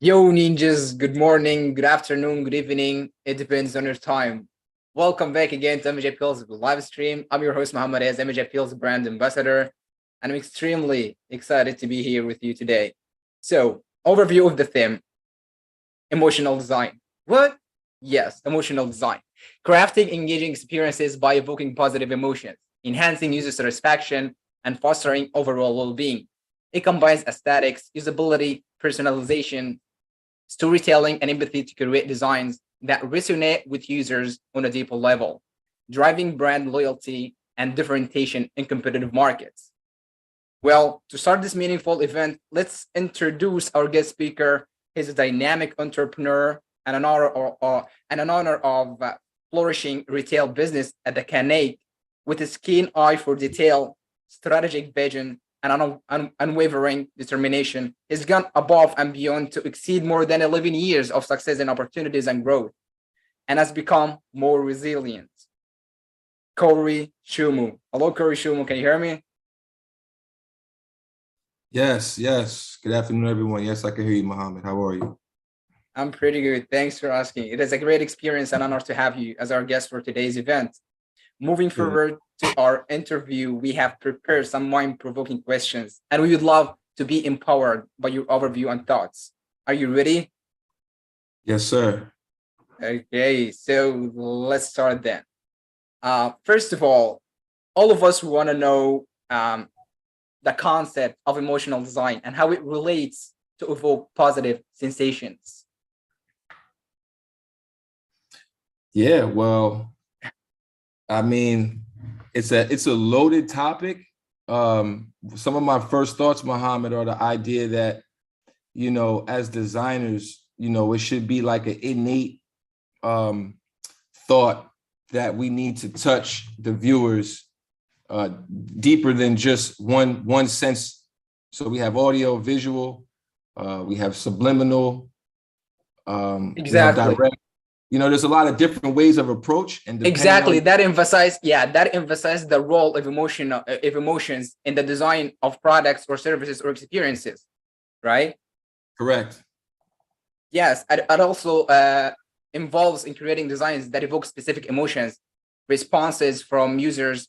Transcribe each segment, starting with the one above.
Yo, ninjas, good morning, good afternoon, good evening. It depends on your time. Welcome back again to MJ Pills live stream. I'm your host, Muhammad as MJ Pills brand ambassador, and I'm extremely excited to be here with you today. So, overview of the theme emotional design. What? Yes, emotional design. Crafting engaging experiences by evoking positive emotions, enhancing user satisfaction, and fostering overall well being. It combines aesthetics, usability, personalization, storytelling, and empathy to create designs that resonate with users on a deeper level, driving brand loyalty and differentiation in competitive markets. Well, to start this meaningful event, let's introduce our guest speaker. He's a dynamic entrepreneur and an owner of flourishing retail business at the Canade with his keen eye for detail, strategic vision, and unwavering determination. He's gone above and beyond to exceed more than 11 years of success and opportunities and growth, and has become more resilient. Corey Shumu. Hello, Corey Shumu. Can you hear me? Yes. Good afternoon, everyone. Yes, I can hear you, Mohammed. How are you? I'm pretty good. Thanks for asking. It is a great experience and honor to have you as our guest for today's event. Moving Good. forward to our interview, we have prepared some mind-provoking questions, and we would love to be empowered by your overview and thoughts. Are you ready? Yes, sir. Okay, so let's start then. First of all of us want to know the concept of emotional design and how it relates to evoke positive sensations. Yeah, well, I mean, it's a loaded topic. Some of my first thoughts, Mohammed, are the idea that, as designers, it should be like an innate thought that we need to touch the viewers deeper than just one sense. So we have audio, visual, we have subliminal, we have Exactly. direct. There's a lot of different ways of approach, and depending Exactly. on That emphasized the role of emotions in the design of products or services or experiences, right? correct. Yes, and it also involves in creating designs that evoke specific emotions, responses from users,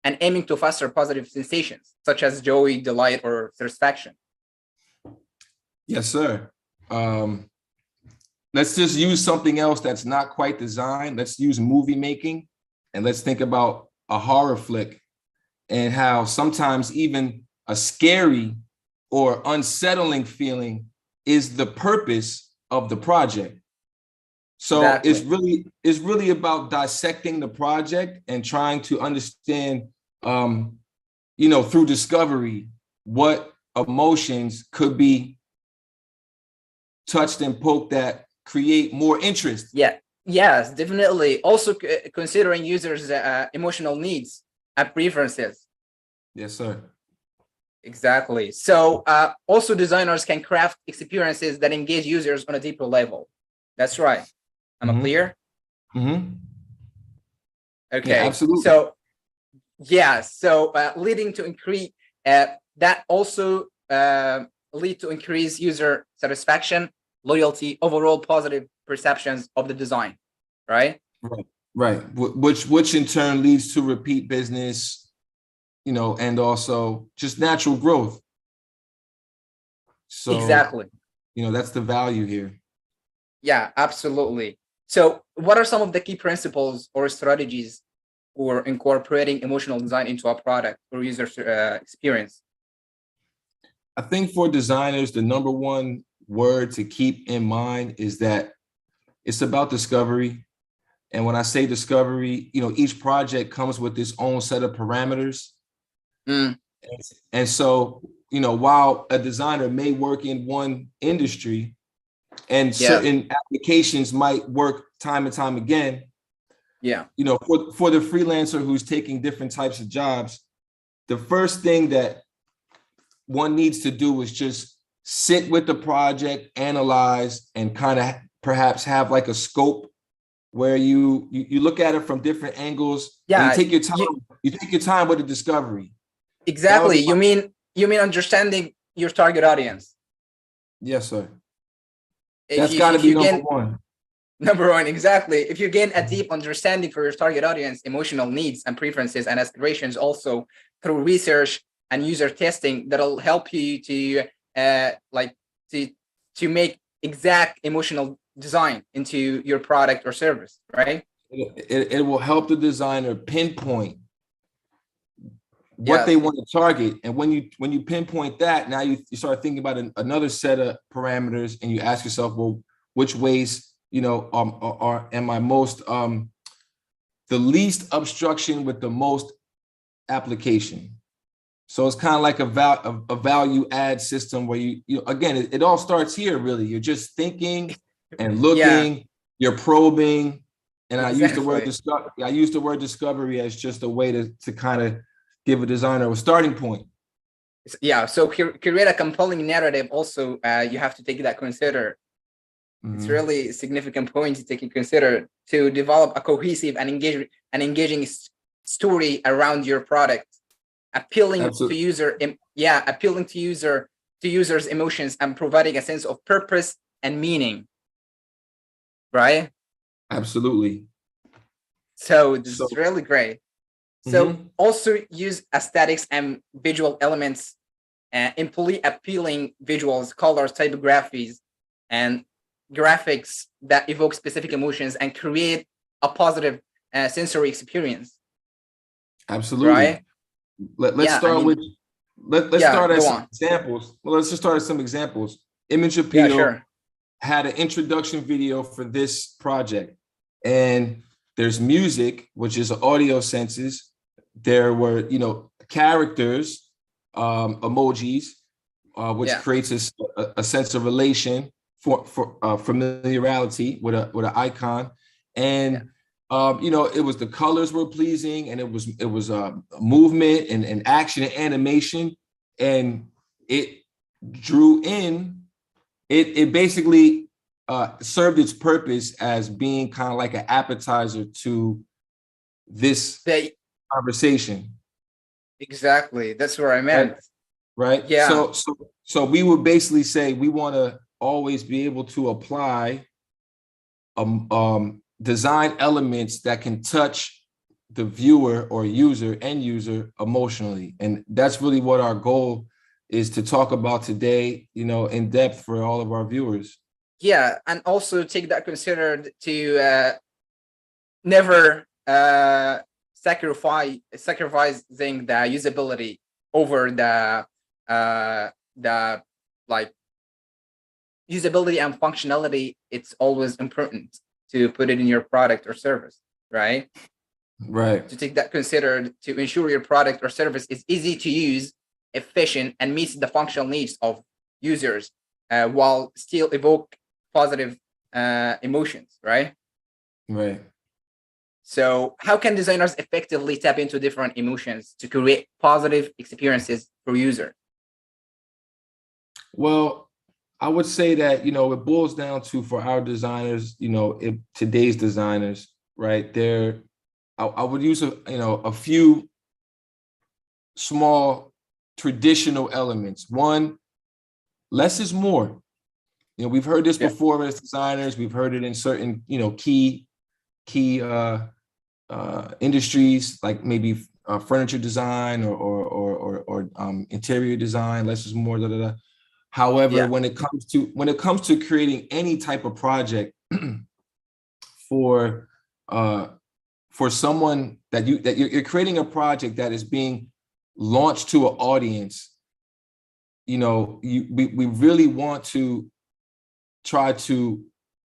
and aiming to foster positive sensations such as joy, delight, or satisfaction. Yes, sir. Let's just use something else that's not quite design. Let's use movie making, and let's think about a horror flick and how sometimes even a scary or unsettling feeling is the purpose of the project. So Exactly. it's really about dissecting the project and trying to understand, through discovery, what emotions could be touched and poked that create more interest. Yeah. Yes, definitely. Also considering users' emotional needs and preferences. Yes, sir. Exactly. So also designers can craft experiences that engage users on a deeper level. That's right. Am I Mm-hmm. clear? Mm-hmm. Yeah, Okay. absolutely. So yeah. So leading to increase that also lead to increase user satisfaction, loyalty, overall positive perceptions of the design. Right. Right. Right. Which in turn leads to repeat business, and also just natural growth. So, Exactly. that's the value here. Yeah. Absolutely. So what are some of the key principles or strategies for incorporating emotional design into a product or user experience? I think for designers, the number one word to keep in mind is that it's about discovery. And when I say discovery, each project comes with its own set of parameters. Mm, And so, while a designer may work in one industry and yes. certain applications might work time and time again, Yeah. for the freelancer who's taking different types of jobs, the first thing that one needs to do is just sit with the project, analyze, and kind of perhaps have like a scope where you look at it from different angles and you Yeah. take your time. You take your time with the discovery. That would Exactly. be my You mean understanding your target audience? yes, sir. That's got to if be you number gain one. number one, exactly. If you gain a deep understanding for your target audience, emotional needs and preferences and aspirations, also through research and user testing, that'll help you to like to make exact emotional design into your product or service, right? It will help the designer pinpoint what they Yes. want to target. And when you pinpoint that, now you start thinking about another set of parameters, and you ask yourself, well, which ways, am I most the least obstruction with the most application. So it's kind of like a value add system where again, it all starts here, really. You're just thinking and looking, Yeah, you're probing. And I use the exactly. word discovery as just a way to kind of give a designer a starting point. Yeah, so create a compelling narrative. Also, you have to take that consider. It's Mm-hmm. really a significant point to take in consider to develop a cohesive and engaging story around your product, appealing to Absolutely. appealing to users' emotions and providing a sense of purpose and meaning, right? Absolutely. So this So, is really great. So mhm. also use aesthetics and visual elements, employ appealing visuals, colors, typographies, and graphics that evoke specific emotions and create a positive sensory experience, Absolutely. right? Let's Yeah, I start mean, with let's yeah, start at go some on. examples. Well, let's just start at some examples. Image Yeah, appeal sure. had an introduction video for this project, and there's music, which is audio senses. There were characters, emojis, which Yeah, creates a sense of relation for familiarity with an icon. yeah, And it was, the colors were pleasing, and it was movement and action and animation, and it drew in. It basically served its purpose as being kind of like an appetizer to this they conversation, exactly. That's what I right? meant. Right. Yeah, So we would basically say we want to always be able to apply design elements that can touch the viewer or end user emotionally. And that's really what our goal is to talk about today, in depth for all of our viewers. yeah, and also take that considered to never sacrificing the usability over the like usability and functionality. It's always important to put it in your product or service, right? Right. To take that considered to ensure your product or service is easy to use, efficient, and meets the functional needs of users, while still evoke positive emotions, right? Right. So how can designers effectively tap into different emotions to create positive experiences for users? Well, I would say that, it boils down to, for our designers, today's designers, right? I would use a few small traditional elements. One, less is more. We've heard this Yeah, before as designers. We've heard it in certain, key industries, like maybe furniture design or interior design. Less is more. Da, da, da. However, yeah, when it comes to creating any type of project for uh, for someone that you're creating a project that is being launched to an audience, we really want to try to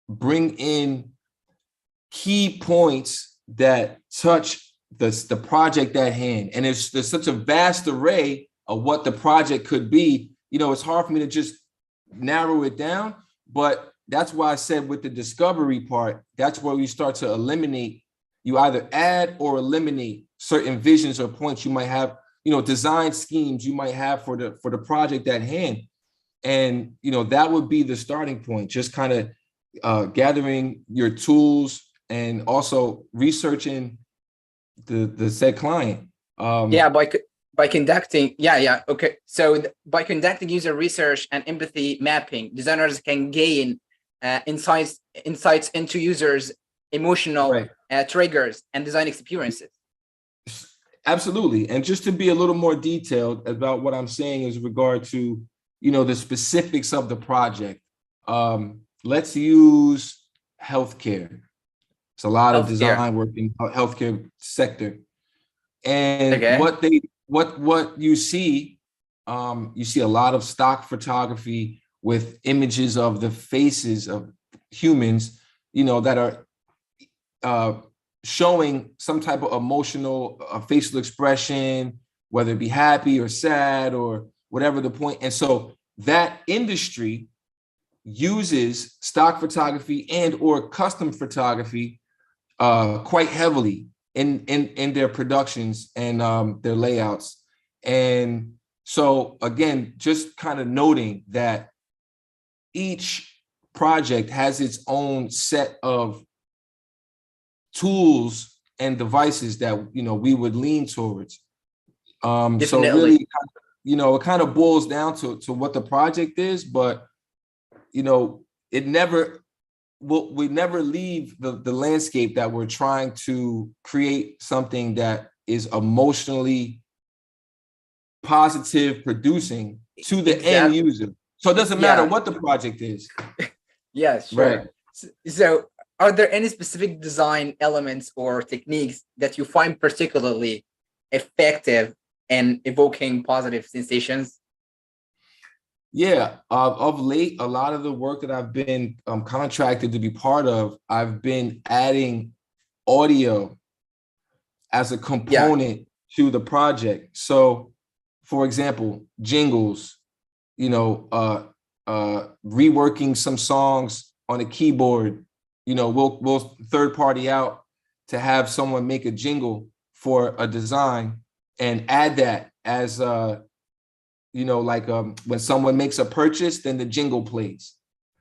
bring in key points that touch the project at hand. And there's such a vast array of what the project could be. It's hard for me to just narrow it down, but that's why I said with the discovery part, that's where we start to eliminate. You either add or eliminate certain visions or points you might have, design schemes you might have for the project at hand. And, that would be the starting point, just kind of gathering your tools and also researching the said client. yeah. By conducting, okay. So by conducting user research and empathy mapping, designers can gain insights into users' emotional Right. triggers and design experiences. Absolutely. And just to be a little more detailed about what I'm saying is regard to, the specifics of the project. Let's use healthcare. It's a lot of Healthcare. design work in healthcare sector. And Okay. what you see a lot of stock photography with images of the faces of humans, that are showing some type of emotional facial expression, whether it be happy or sad or whatever the point. And so that industry uses stock photography and or custom photography quite heavily in their productions and their layouts. And so again, just kind of noting that each project has its own set of tools and devices that we would lean towards. So Definitely. really, it kind of boils down to what the project is, but it never we never leave the landscape that we're trying to create something that is emotionally positive, producing to the end Exactly. user. So it doesn't matter Yeah. what the project is. Yeah, sure. Right. So, are there any specific design elements or techniques that you find particularly effective in evoking positive sensations? Yeah, of late, a lot of the work that I've been contracted to be part of, I've been adding audio as a Yeah, component to the project. So, for example, jingles, reworking some songs on a keyboard. We'll third party out to have someone make a jingle for a design and add that as when someone makes a purchase, then the jingle plays. So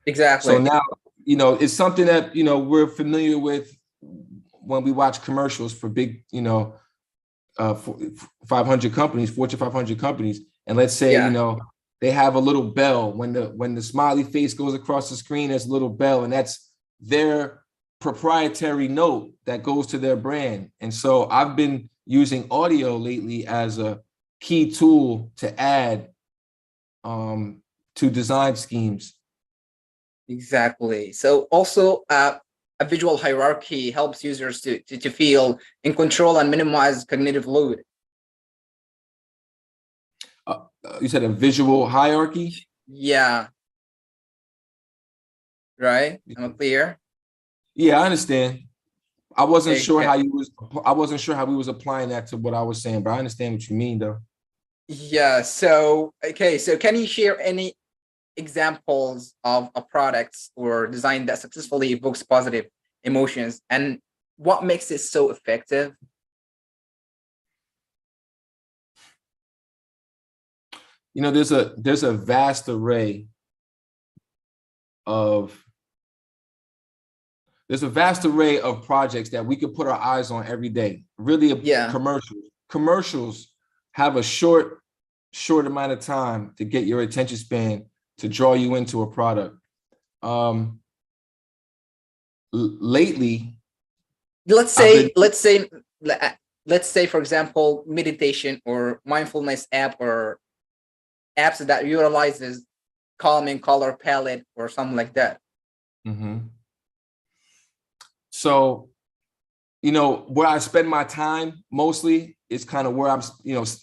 exactly. now, it's something that, we're familiar with when we watch commercials for big, 500 companies, Fortune 500 companies. And let's say, Yeah, they have a little bell when the smiley face goes across the screen, there's a little bell, and that's their proprietary note that goes to their brand. And so I've been using audio lately as a key tool to add to design schemes. exactly. So, also, a visual hierarchy helps users to feel in control and minimize cognitive load. You said a visual hierarchy? Yeah, right. I'm clear. Yeah, I understand. I wasn't sure Okay. how we was applying that to what I was saying, but I understand what you mean though. Yeah. So, okay. So, can you share any examples of a product or design that successfully evokes positive emotions, and what makes it so effective? There's a vast array of projects that we could put our eyes on every day. Really, Yeah, commercials have a short amount of time to get your attention span to draw you into a product. Lately, let's I've been say let's say let's say, for example, meditation or mindfulness app, or apps that utilizes calming color palette or something like that. Mhm. So, where I spend my time mostly is kind of where I'm,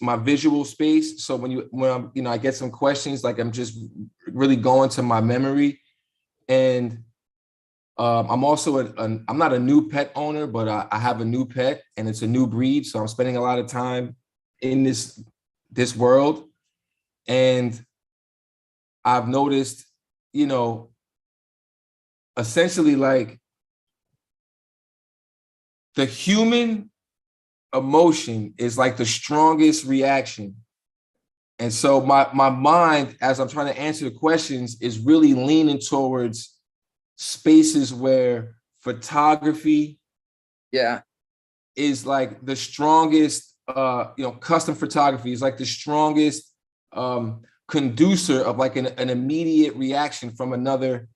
my visual space. So when I'm, I get some questions, like I'm just really going to my memory. And I'm also I'm not a new pet owner, but I have a new pet and it's a new breed. So I'm spending a lot of time in this world. And I've noticed, essentially like the human emotion is like the strongest reaction. And so my mind, as I'm trying to answer the questions, is really leaning towards spaces where photography Yeah, is like the strongest, custom photography is like the strongest conducer of like an immediate reaction from another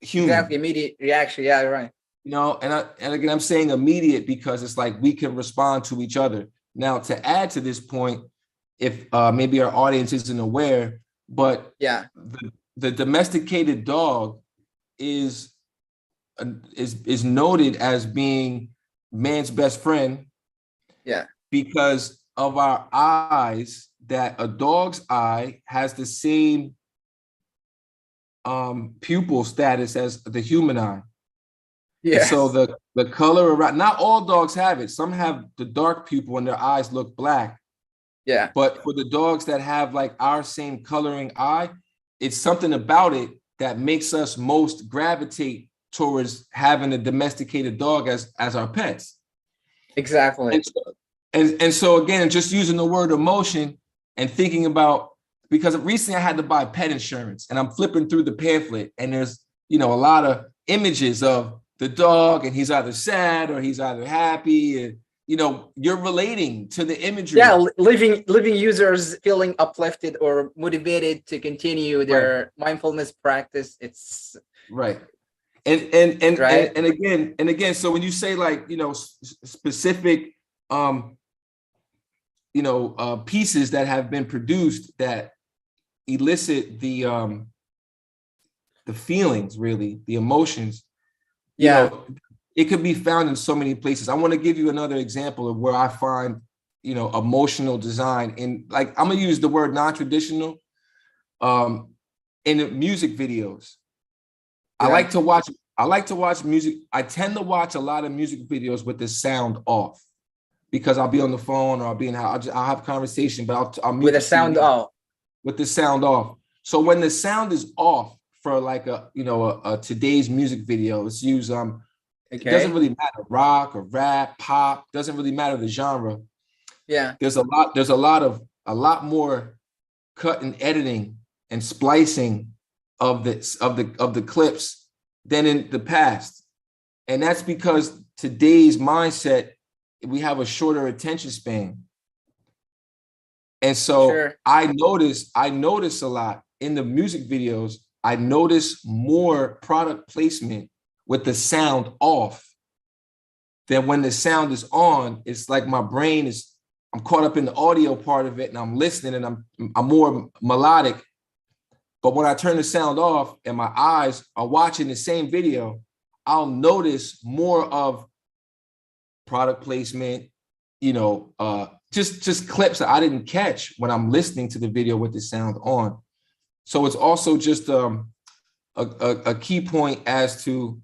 human. Exactly, immediate reaction. Yeah, right. You know, and again, I'm saying immediate because it's like we can respond to each other. Now, to add to this point, if maybe our audience isn't aware, but Yeah, the domesticated dog is is noted as being man's best friend yeah, because of our eyes, that a dog's eye has the same pupil status as the human eye. And so yes, the color around, not all dogs have it. Some have the dark pupil and their eyes look black. yeah, But for the dogs that have like our same coloring eye, it's something about it that makes us most gravitate towards having a domesticated dog as our pets. exactly. And so again, just using the word emotion and thinking about, because recently I had to buy pet insurance and I'm flipping through the pamphlet and there's, you know, a lot of images of the dog and he's either sad or he's either happy, and you know, you're relating to the imagery. Yeah, living users feeling uplifted or motivated to continue their Right. mindfulness practice. It's Right. And right. and again, so when you say like, you know, specific you know, pieces that have been produced that elicit the feelings, really, the emotions, you Yeah. know, it could be found in so many places. I want to give you another example of where I find, you know, emotional design in, like, I'm gonna use the word non-traditional in the music videos. Yeah. I like to watch music. I tend to watch a lot of music videos with the sound off because I'll be on the phone or I'll be in I'll have a conversation, but I'll mute With the a sound TV out. with the sound off. So when the sound is off for like a, you know, a today's music video, let's use it doesn't Okay. really matter, rock or rap, pop, doesn't really matter the genre. Yeah. There's a lot more cut and editing and splicing of the clips than in the past. And that's because today's mindset, we have a shorter attention span. And so Sure. I notice a lot in the music videos. I notice more product placement with the sound off than when the sound is on. It's like my brain is, I'm caught up in the audio part of it and I'm listening and I'm more melodic. But when I turn the sound off and my eyes are watching the same video, I'll notice more of product placement, you know, just clips that I didn't catch when I'm listening to the video with the sound on. So it's also just a key point as to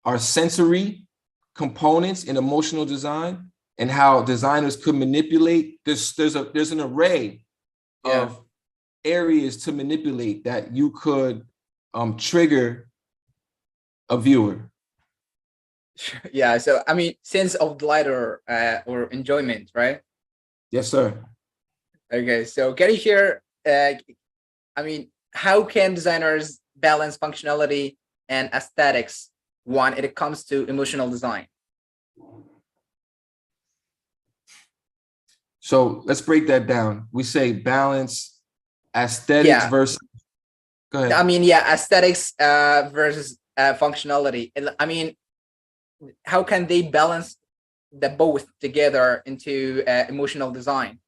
our sensory components in emotional design and how designers could manipulate. There's an array of areas to manipulate that you could trigger a viewer. Yeah. So I mean, sense of delight or enjoyment, right? Yes, sir. Okay. So can you share? I mean, how can designers balance functionality and aesthetics when it comes to emotional design? So let's break that down. We say balance aesthetics Yeah. versus, go I ahead. mean, yeah, aesthetics versus functionality. I mean, how can they balance the both together into emotional design?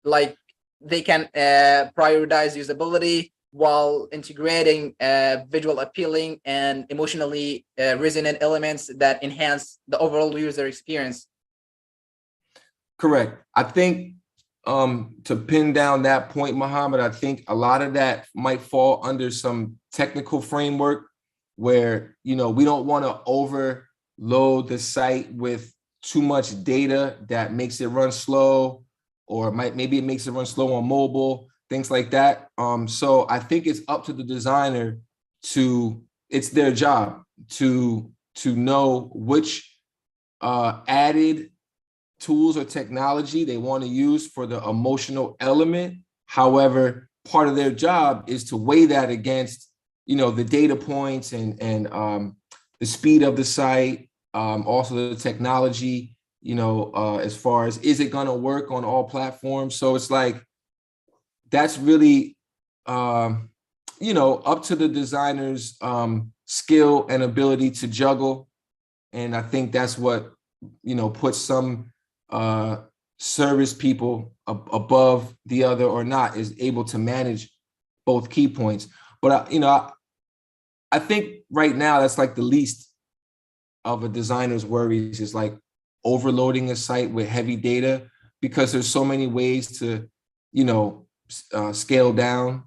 Like they can prioritize usability while integrating visual appealing and emotionally resonant elements that enhance the overall user experience. Correct. I think to pin down that point, Muhammad, I think a lot of that might fall under some technical framework where, you know, we don't want to overload the site with too much data that makes it run slow, or maybe it makes it run slow on mobile, things like that. So I think it's up to the designer it's their job to know which added tools or technology they want to use for the emotional element. However, part of their job is to weigh that against, you know, the data points and the speed of the site, also the technology, you know, as far as, is it going to work on all platforms? So it's like, that's really, you know, up to the designer's skill and ability to juggle. And I think that's what, puts some service people above the other or not, is able to manage both key points. But, I think right now that's like the least of a designer's worries, is like overloading a site with heavy data, because there's so many ways to, scale down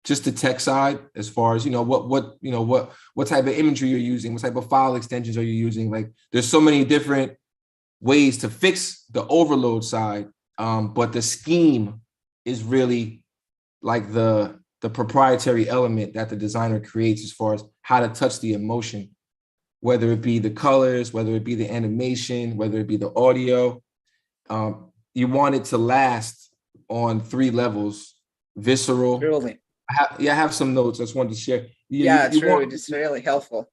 just the tech side, as far as, what type of imagery you're using, what type of file extensions are you using. Like, there's so many different ways to fix the overload side. But the scheme is really like the proprietary element that the designer creates, as far as how to touch the emotion, whether it be the colors, whether it be the animation, whether it be the audio. You want it to last on 3 levels: visceral. Truly. I have some notes I just wanted to share. It's really helpful.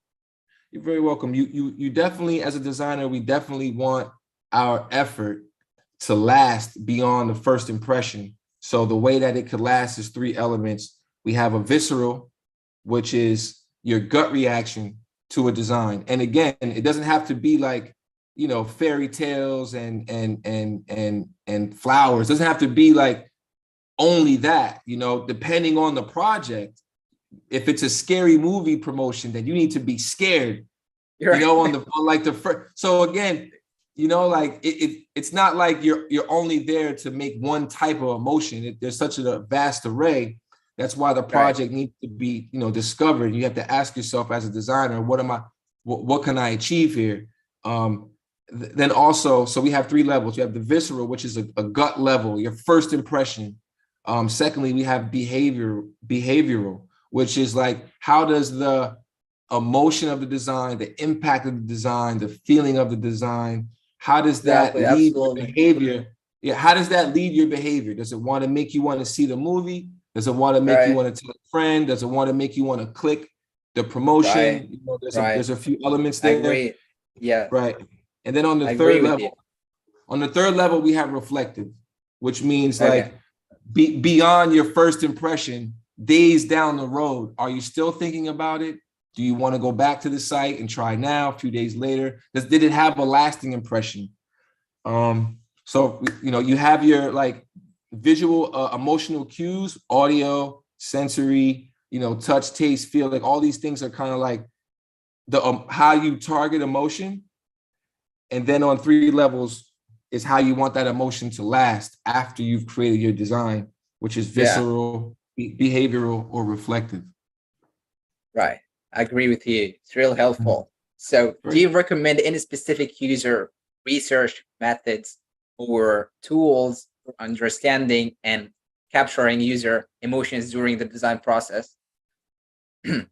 You're very welcome. You definitely, as a designer, we definitely want our effort to last beyond the first impression. So the way that it could last is 3 elements. We have a visceral, which is your gut reaction to a design. And again, it doesn't have to be like, fairy tales and flowers. It doesn't have to be like only that, depending on the project. If it's a scary movie promotion, then you need to be scared, on the first. So again, it's not like you're only there to make one type of emotion. There's such a vast array. That's why the project needs to be, discovered. You have to ask yourself as a designer, what can I achieve here? Then also, so we have 3 levels. You have the visceral, which is a gut level, your first impression. Secondly, we have behavioral, which is like, how does the emotion of the design, the impact of the design, the feeling of the design, how does that lead your behavior? Yeah, how does that lead your behavior? Does it want to make you want to see the movie? Does it want to make you want to tell a friend? Does it want to make you want to click the promotion? There's a few elements there. I agree. Yeah. Right. And then on the third level, we have reflective, which means like beyond your first impression, days down the road, are you still thinking about it? Do you want to go back to the site and try now, a few days later? Did it have a lasting impression? So, you have your like visual, emotional cues, audio, sensory, touch, taste, feel. Like all these things are kind of like the how you target emotion. And then on 3 levels is how you want that emotion to last after you've created your design, which is visceral, behavioral, or reflective. Right. I agree with you. It's real helpful. So do you recommend any specific user research methods or tools for understanding and capturing user emotions during the design process? I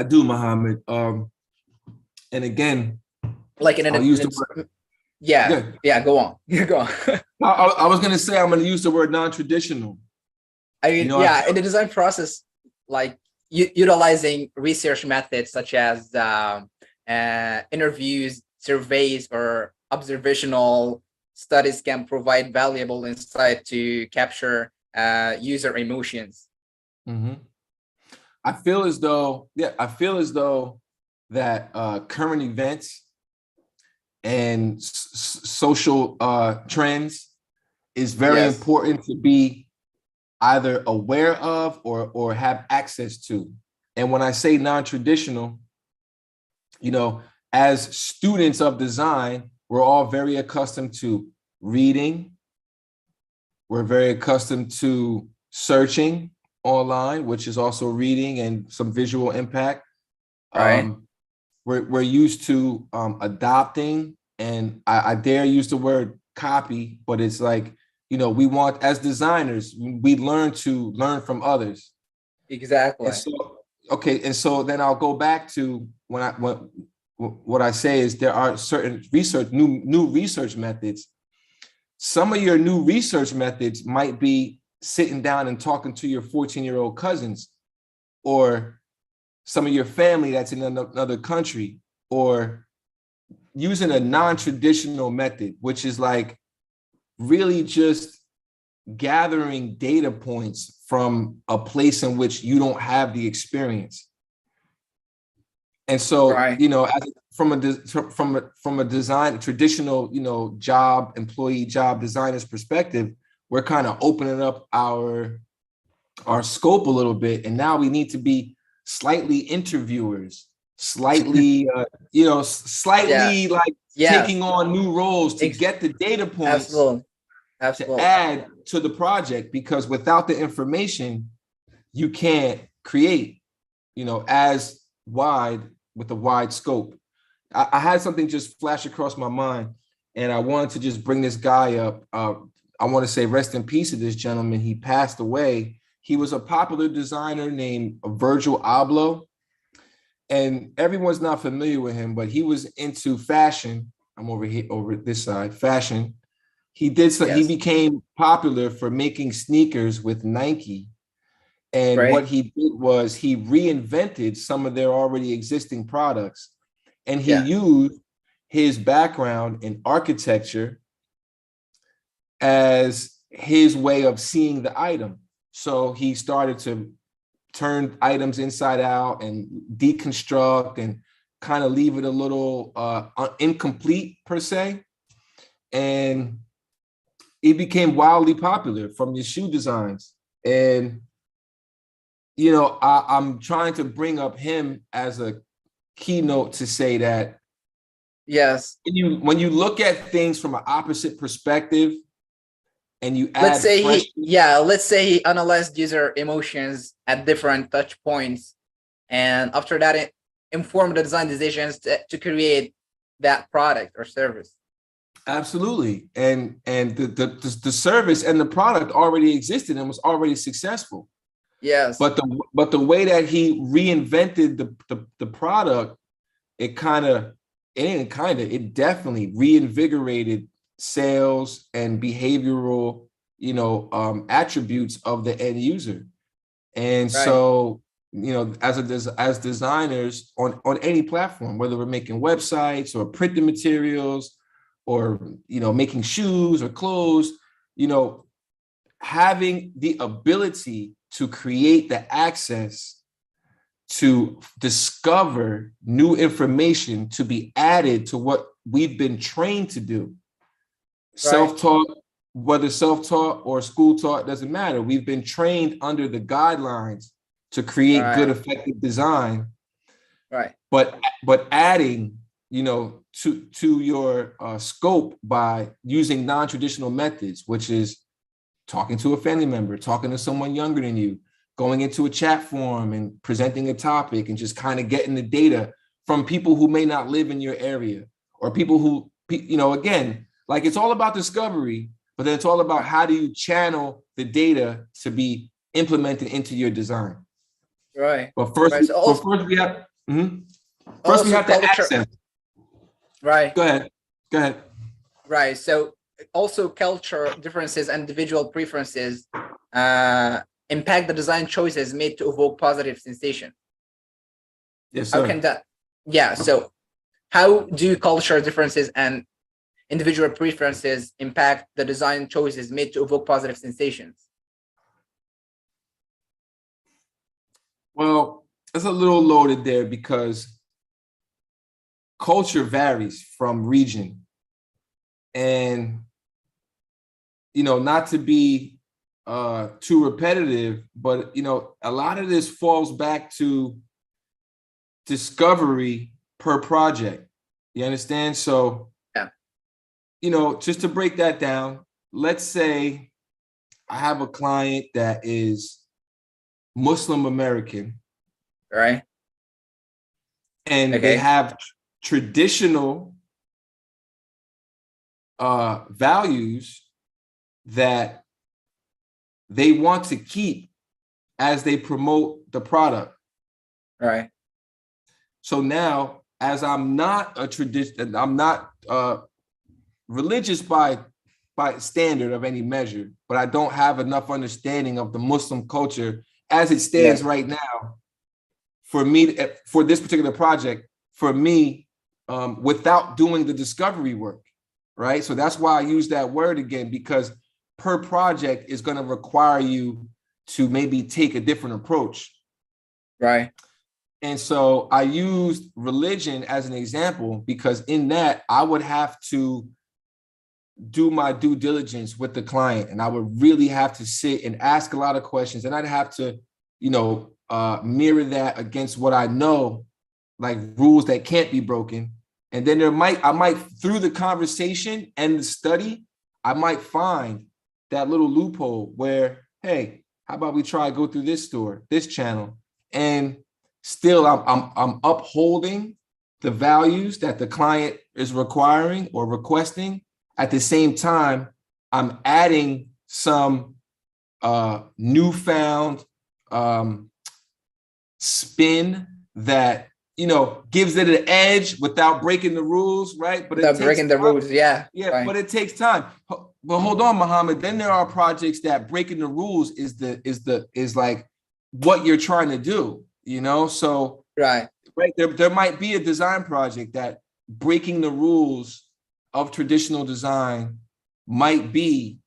do, Mohammed. And again, like I'll use the word. Go on. Go on. I was going to say, I'm going to use the word non-traditional. I mean, in the design process, like utilizing research methods such as interviews, surveys, or observational studies can provide valuable insight to capture user emotions. Mm-hmm. I feel as though that current events and social trends is very important to be either aware of or have access to. And when I say non-traditional, as students of design, we're all very accustomed to reading. We're very accustomed to searching online, which is also reading and some visual impact. We're used to adopting, and I dare use the word copy, but it's like, we want, as designers, we learn to learn from others. Exactly. And so then I'll go back to what I say is there are certain new research methods. Some of your new research methods might be sitting down and talking to your 14-year-old cousins, or some of your family that's in another country, or using a non-traditional method, which is like really just gathering data points from a place in which you don't have the experience. And so, Right. from a design traditional, employee job designer's perspective, we're kind of opening up our scope a little bit, and now we need to be slightly interviewers, slightly, slightly like Yes. taking on new roles to get the data points. Absolutely. To add to the project, because without the information, you can't create, as wide with a wide scope. I had something just flash across my mind, and I wanted to just bring this guy up. I want to say rest in peace to this gentleman. He passed away. He was a popular designer named Virgil Abloh, and everyone's not familiar with him, but he was into fashion. I'm over here, over this side, fashion. He became popular for making sneakers with Nike. And what he did was he reinvented some of their already existing products. And he used his background in architecture as his way of seeing the item. So he started to turn items inside out and deconstruct and kind of leave it a little incomplete per se. And he became wildly popular from his shoe designs. And, I'm trying to bring up him as a keynote to say that, yes, when you look at things from an opposite perspective and you add, let's say he analyzed user emotions at different touch points, and after that it informed the design decisions to create that product or service. Absolutely. And the service and the product already existed and was already successful. Yes. But the way that he reinvented the product, it definitely reinvigorated sales and behavioral, attributes of the end user. And so, as designers on any platform, whether we're making websites or printing materials, or, making shoes or clothes, having the ability to create the access to discover new information to be added to what we've been trained to do. Self-taught, whether self-taught or school-taught, doesn't matter. We've been trained under the guidelines to create good, effective design. Right. But adding, to your scope by using non-traditional methods, which is talking to a family member, talking to someone younger than you, going into a chat forum and presenting a topic and just kind of getting the data from people who may not live in your area, or people who, again, like, it's all about discovery, but then it's all about how do you channel the data to be implemented into your design. Right. But first, we have to access. Right. Go ahead. Right. So also culture differences and individual preferences impact the design choices made to evoke positive sensation. Yes, sir. How can that? Yeah. So how do culture differences and individual preferences impact the design choices made to evoke positive sensations? Well, it's a little loaded there because culture varies from region. And, not to be too repetitive, but, a lot of this falls back to discovery per project. You understand? So, just to break that down, let's say I have a client that is Muslim American. Right. And they have traditional values that they want to keep as they promote the product. Right. So now, as I'm not religious by standard of any measure, but I don't have enough understanding of the Muslim culture as it stands right now for me, for this particular project, for me, without doing the discovery work, right? So that's why I use that word again, because per project is going to require you to maybe take a different approach. Right. And so I used religion as an example because in that I would have to do my due diligence with the client, and I would really have to sit and ask a lot of questions, and I'd have to, mirror that against what I know, like rules that can't be broken. And then I might through the conversation and the study, I might find that little loophole where, hey, how about we try to go through this store, this channel, and still I'm upholding the values that the client is requiring or requesting. At the same time, I'm adding some newfound spin that, gives it an edge without breaking the rules, right? But Without breaking the rules, yeah. Yeah, right. But it takes time. But hold on, Muhammad. Then there are projects that breaking the rules is like what you're trying to do, So right. There might be a design project that breaking the rules of traditional design might be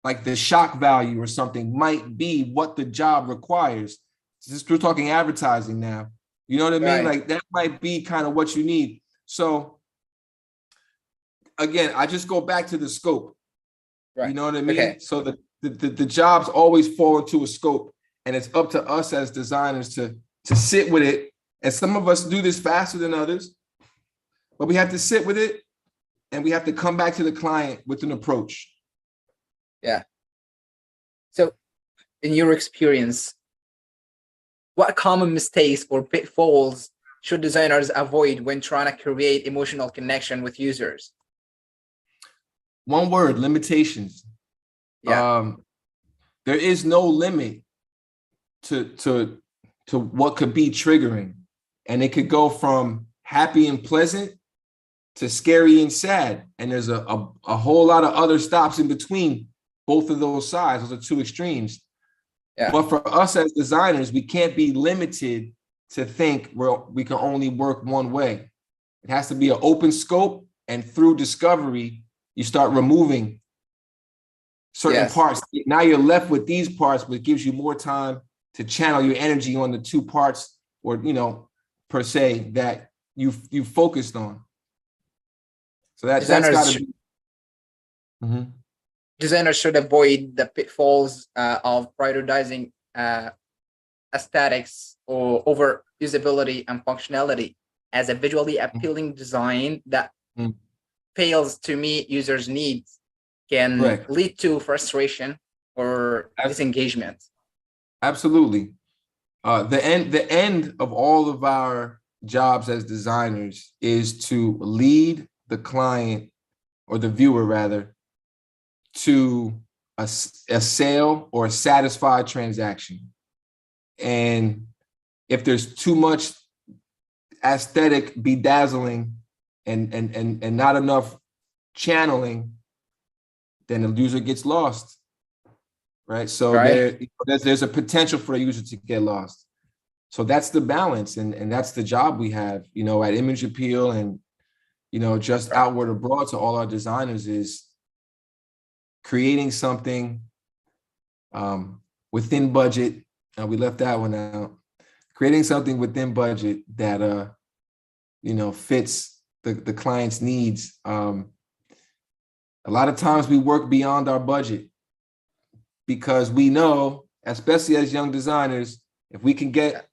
like the shock value or something might be what the job requires. We're talking advertising now. You know what I mean? Right. Like that might be kind of what you need. So again, I just go back to the scope. Right. You know what I mean? Okay. So the jobs always fall into a scope, and it's up to us as designers to sit with it. And some of us do this faster than others, but we have to sit with it. And we have to come back to the client with an approach. Yeah. So in your experience, what common mistakes or pitfalls should designers avoid when trying to create emotional connection with users? One word, limitations. Yeah. There is no limit to what could be triggering. And it could go from happy and pleasant to scary and sad. And there's a whole lot of other stops in between both of those sides. Those are two extremes. Yeah. But for us as designers, we can't be limited to think we can only work one way. It has to be an open scope. And through discovery, you start removing certain parts. Now you're left with these parts, but it gives you more time to channel your energy on the two parts or, per se, that you focused on. So that's got to be. Designers should avoid the pitfalls of prioritizing aesthetics or over usability and functionality as a visually appealing design that fails to meet users' needs can lead to frustration or disengagement. Absolutely. The end of all of our jobs as designers is to lead the client or the viewer rather to a sale or a satisfied transaction. And if there's too much aesthetic bedazzling and not enough channeling, then the user gets lost, right? So there's a potential for a user to get lost. So that's the balance, and that's the job we have, at Image Appeal and just outward abroad to all our designers is creating something within budget. We left that one out. Creating something within budget that fits the client's needs. A lot of times we work beyond our budget because we know, especially as young designers, if we can get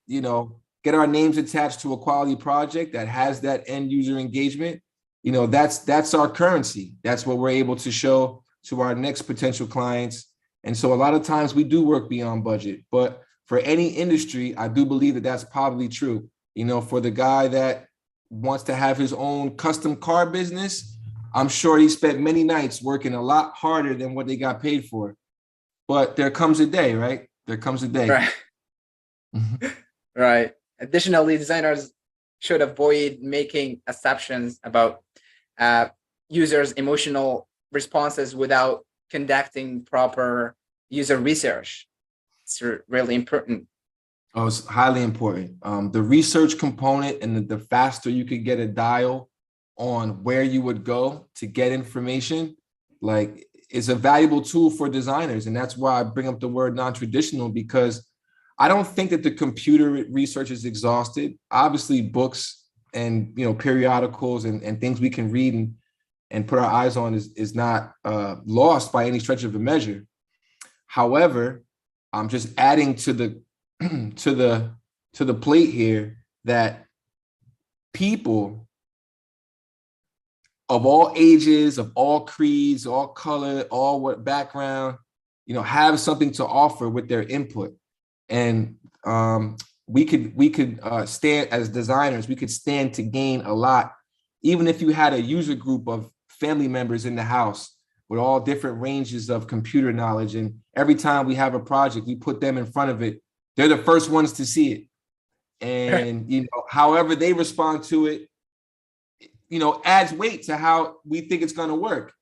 our names attached to a quality project that has that end user engagement, that's our currency. That's what we're able to show to our next potential clients. And so a lot of times we do work beyond budget, but for any industry, I do believe that that's probably true. For the guy that wants to have his own custom car business, I'm sure he spent many nights working a lot harder than what they got paid for. But there comes a day, right? There comes a day. Right. Right. Additionally, designers should avoid making assumptions about users' emotional responses without conducting proper user research. It's really important. Oh, it's highly important. The research component and the faster you could get a dial on where you would go to get information, like is a valuable tool for designers. And that's why I bring up the word non-traditional, because I don't think that the computer research is exhausted. Obviously, books and periodicals and things we can read and put our eyes on is not lost by any stretch of the measure. However, I'm just adding to the to the plate here that people of all ages, of all creeds, all color, all what background, have something to offer with their input. And we could stand as designers, we could stand to gain a lot, even if you had a user group of family members in the house with all different ranges of computer knowledge. And every time we have a project, we put them in front of it. They're the first ones to see it. And, however they respond to it, adds weight to how we think it's going to work,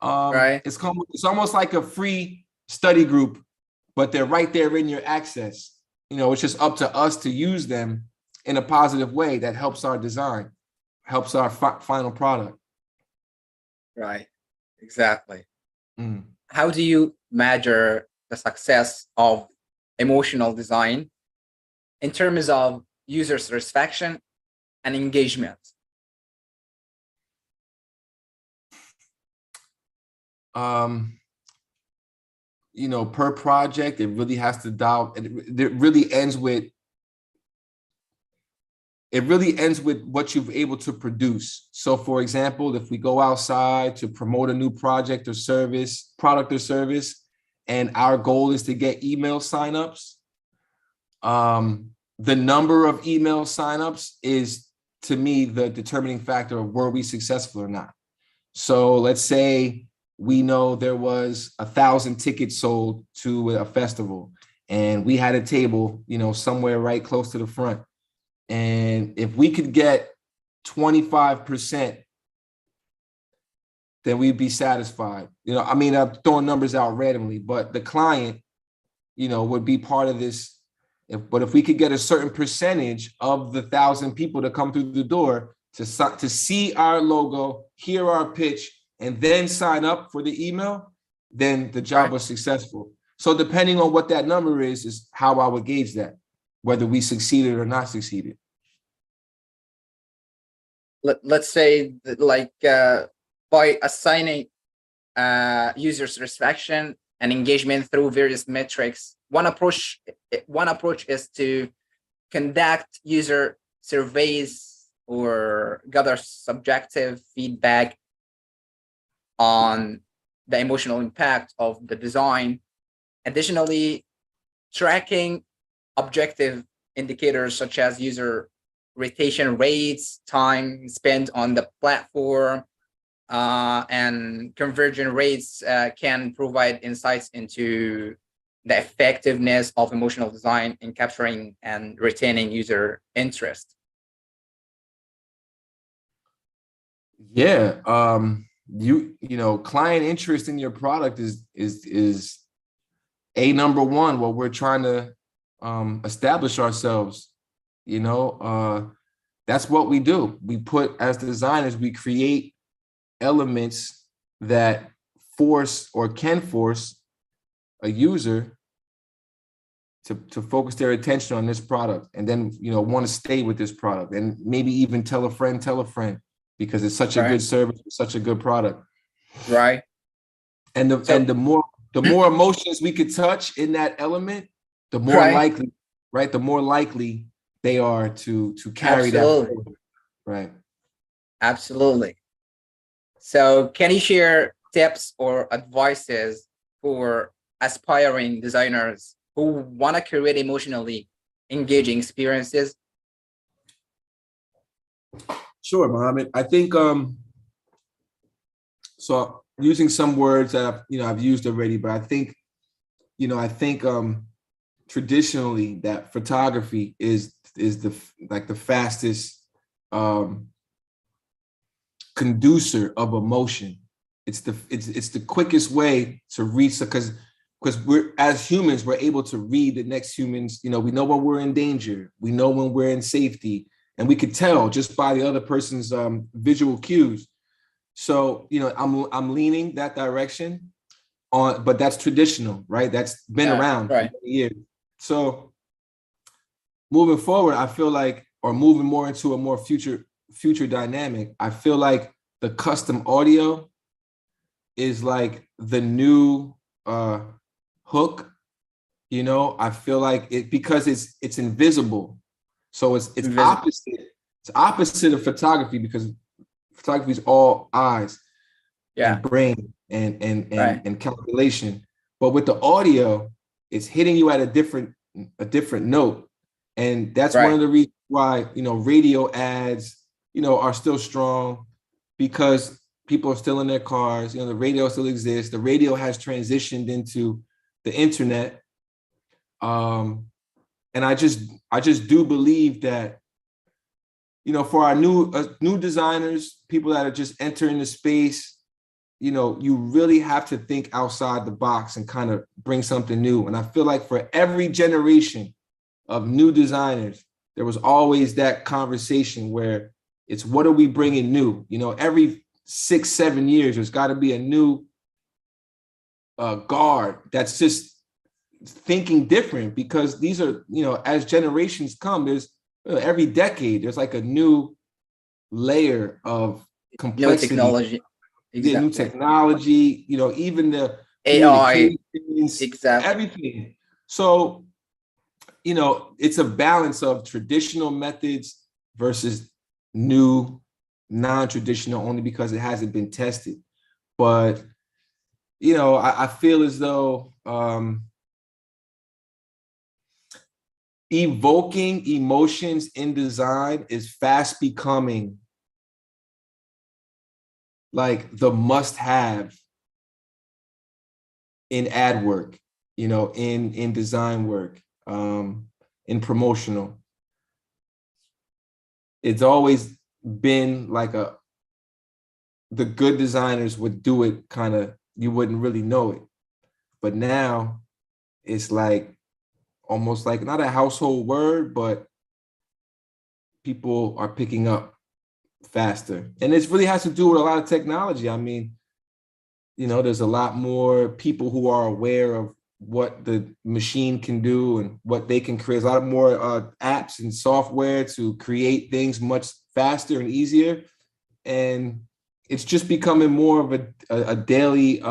Right. It's almost like a free study group, but they're right there in your access. It's just up to us to use them in a positive way that helps our design, helps our final product. Right. Exactly. Mm. How do you measure the success of emotional design in terms of user satisfaction and engagement? Per project, it really has to dial. It really ends with what you've able to produce. So, for example, if we go outside to promote a new product or service, and our goal is to get email signups, the number of email signups is, to me, the determining factor of were we successful or not. So let's say we know there was 1,000 tickets sold to a festival, and we had a table, somewhere right close to the front. And if we could get 25%, then we'd be satisfied. I'm throwing numbers out randomly, but the client, would be part of this. But if we could get a certain percentage of the 1,000 people to come through the door to see our logo, hear our pitch, and then sign up for the email, then the job was successful. So depending on what that number is how I would gauge that, whether we succeeded or not succeeded. Let's say that, by assigning user satisfaction and engagement through various metrics, one approach is to conduct user surveys or gather subjective feedback on the emotional impact of the design. Additionally, tracking objective indicators such as user retention rates, time spent on the platform, and conversion rates can provide insights into the effectiveness of emotional design in capturing and retaining user interest. Yeah. Client interest in your product is a number one, what we're trying to establish ourselves. That's what we do. We put, as designers, we create elements that force or can force a user to focus their attention on this product, and then want to stay with this product, and maybe even tell a friend, because it's such a good service, such a good product. Right. And the more emotions we could touch in that element, the more likely, the more likely they are to carry that forward. Right. Absolutely. So can you share tips or advices for aspiring designers who want to create emotionally engaging experiences? Sure, Mohammed. I think so. Using some words that I've used already, but I think traditionally that photography is the fastest conducer of emotion. It's the quickest way to reach, because we're, as humans, we're able to read the next humans. We know when we're in danger, we know when we're in safety, and we could tell just by the other person's visual cues. So, I'm leaning that direction on, but that's traditional, right? That's been around for right. many years. So moving forward, I feel like, or moving more into a more future dynamic, I feel like the custom audio is like the new hook. I feel like it, because it's invisible. So it's Invisible. opposite. It's opposite of photography, because photography is all eyes Yeah. and brain Right. and calculation. But with the audio, it's hitting you at a different note. And that's one Right. of the reasons why, radio ads, are still strong, because people are still in their cars. The radio still exists. The radio has transitioned into the internet. And I just do believe that, for our new designers, people that are just entering the space, you really have to think outside the box and kind of bring something new. And I feel like for every generation of new designers, there was always that conversation where it's, what are we bringing new? Every 6-7 years, there's got to be a new guard that's just thinking different, because these are, as generations come, there's every decade, there's like a new layer of No complexity. technology. Yeah, new Exactly. technology, even the AI. communications, Exactly. everything. So, it's a balance of traditional methods versus new, non-traditional, only because it hasn't been tested. But, I feel as though evoking emotions in design is fast becoming like the must-have in ad work, in design work, in promotional. It's always been like the good designers would do it, kind of, you wouldn't really know it. But now it's like almost like not a household word, but people are picking up faster. And it really has to do with a lot of technology. I mean, there's a lot more people who are aware of what the machine can do and what they can create. There's a lot more apps and software to create things much faster and easier. And it's just becoming more of a daily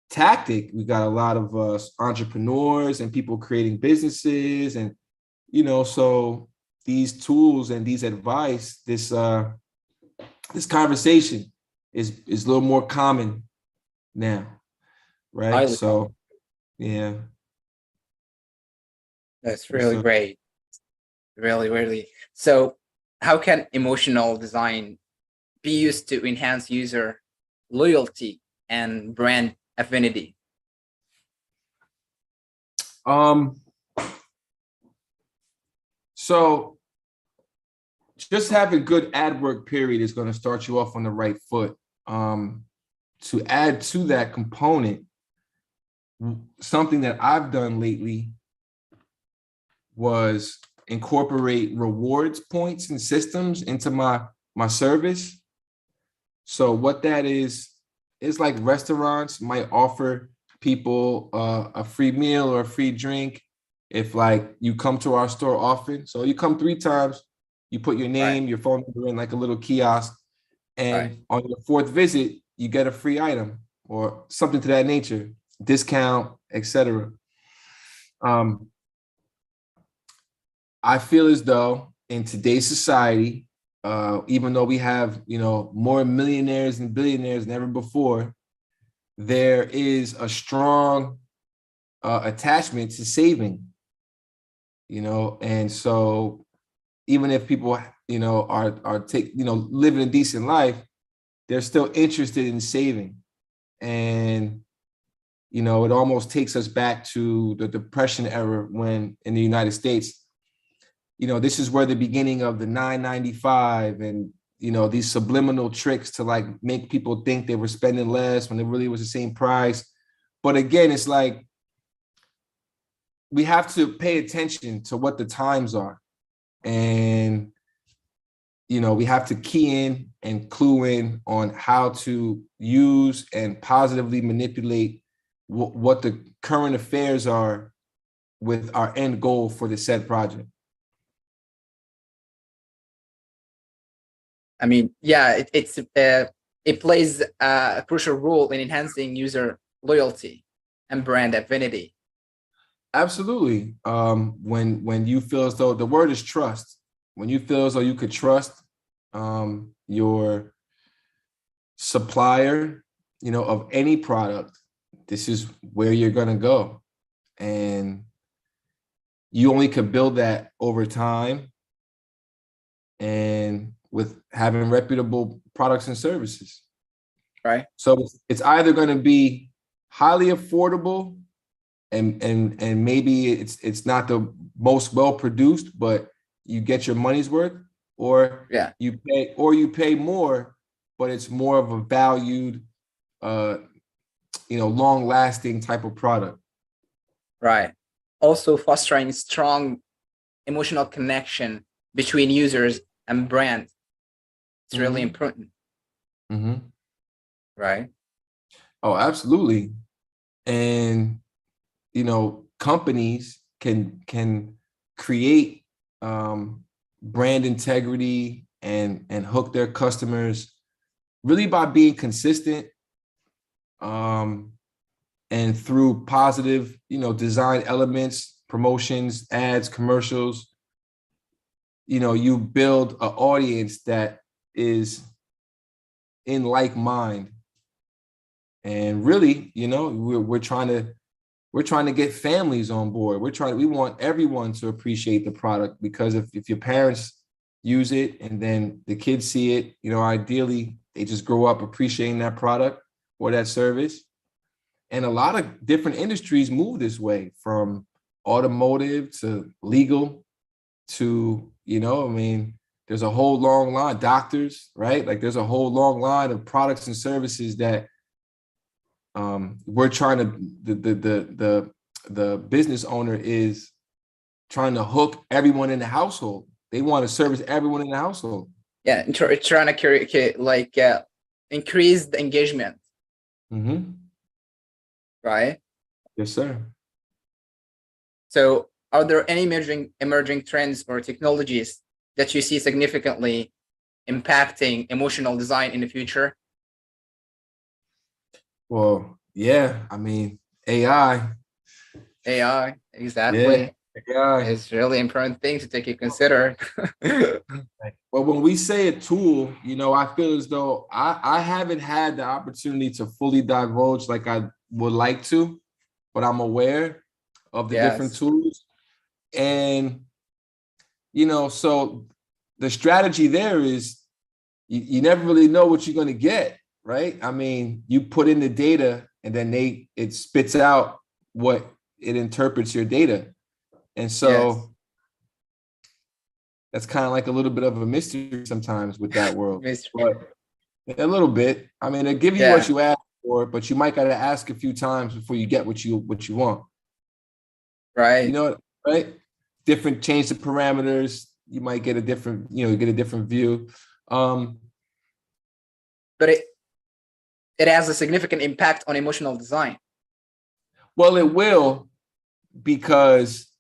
tactic. We got a lot of entrepreneurs and people creating businesses. And, so these tools and these advice, this conversation is a little more common now, right? Highly So, common. yeah. That's Yes, really sir. great. Really, really. So how can emotional design be used to enhance user loyalty and brand affinity? So just having good ad work period is going to start you off on the right foot. To add to that component, something that I've done lately was incorporate rewards points and systems into my service. So what that is like restaurants might offer people a free meal or a free drink if, like, you come to our store often. So you come 3 times, you put your Right. name, your phone number in like a little kiosk, Right. and on your 4th visit, you get a free item or something to that nature, discount, etc. I feel as though in today's society, even though we have, more millionaires and billionaires than ever before, there is a strong attachment to saving, and so even if people, are living a decent life, they're still interested in saving. And, it almost takes us back to the Depression era, when in the United States, this is where the beginning of the 9.95 and, these subliminal tricks to like make people think they were spending less when it really was the same price. But again, it's like we have to pay attention to what the times are. And we have to key in and clue in on how to use and positively manipulate what the current affairs are with our end goal for the said project. I mean, yeah, it plays a crucial role in enhancing user loyalty and brand affinity. Absolutely. When you feel as though, the word is trust, when you feel as though you could trust your supplier, of any product, this is where you're going to go. And you only could build that over time and with having reputable products and services. Right. So it's either going to be highly affordable and maybe it's not the most well produced, but you get your money's worth, or Yeah, you pay more, but it's more of a valued, long lasting type of product. right. Also fostering strong emotional connection between users and brand. It's really important. Mm-hmm. Right. Oh, absolutely. And companies can create brand integrity and hook their customers really by being consistent, and through positive design elements, promotions, ads, commercials. You build an audience that is in like mind, and really we're trying to get families on board. We want everyone to appreciate the product, because if your parents use it and then the kids see it, ideally they just grow up appreciating that product or that service. And a lot of different industries move this way, from automotive to legal to, there's a whole long line, doctors, right? Like there's a whole long line of products and services that we're trying to, the business owner is trying to hook everyone in the household. They want to service everyone in the household. Yeah, trying to increase the engagement. Mm-hmm. Right. Yes, sir. So, are there any emerging trends or technologies that you see significantly impacting emotional design in the future? Well, yeah, I mean, AI. AI, Yeah, exactly. AI. It's really important thing to take into consider. Well, when we say a tool, I feel as though I haven't had the opportunity to fully divulge like I would like to, but I'm aware of the different Yes. tools. And, so the strategy there is you never really know what you're going to get, right? I mean, you put in the data and then it spits out what it interprets your data. And so Yes. that's kind of like a little bit of a mystery sometimes with that world. Mystery. But a little bit. I mean, they give you what Yeah. you ask for, but you might got to ask a few times before you get what you want. Right. Right? Different, change the parameters. You might get a different, get a different view. But it has a significant impact on emotional design. Well, it will, because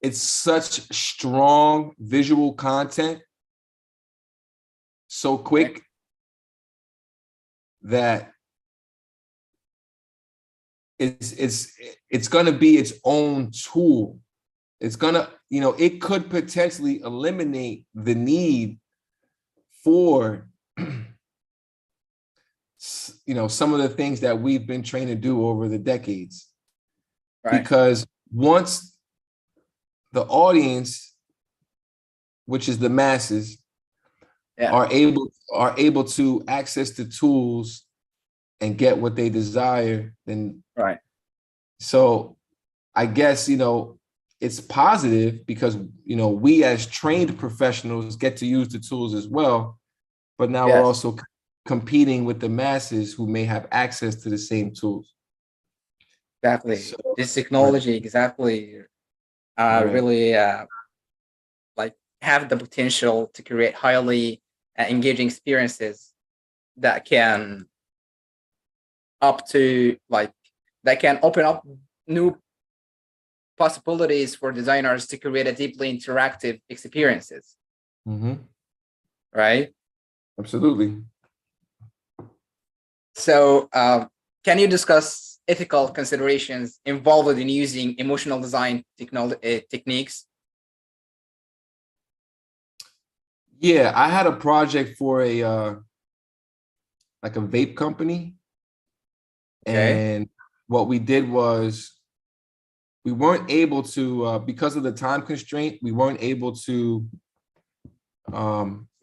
it's such strong visual content so quick that it's going to be its own tool. It's going to, it could potentially eliminate the need for, some of the things that we've been trained to do over the decades. Right. Because once the audience, which is the masses, are able to access the tools and get what they desire, then right. So I guess, it's positive because, we as trained professionals get to use the tools as well. But now we're also competing with the masses who may have access to the same tools. Exactly. So, this technology, exactly, really like have the potential to create highly engaging experiences that can that can open up new possibilities for designers to create a deeply interactive experiences. Right? Absolutely. So can you discuss ethical considerations involved in using emotional design techniques? Yeah, I had a project for a like a vape company. Okay. And what we did was we weren't able to, because of the time constraint, we weren't able to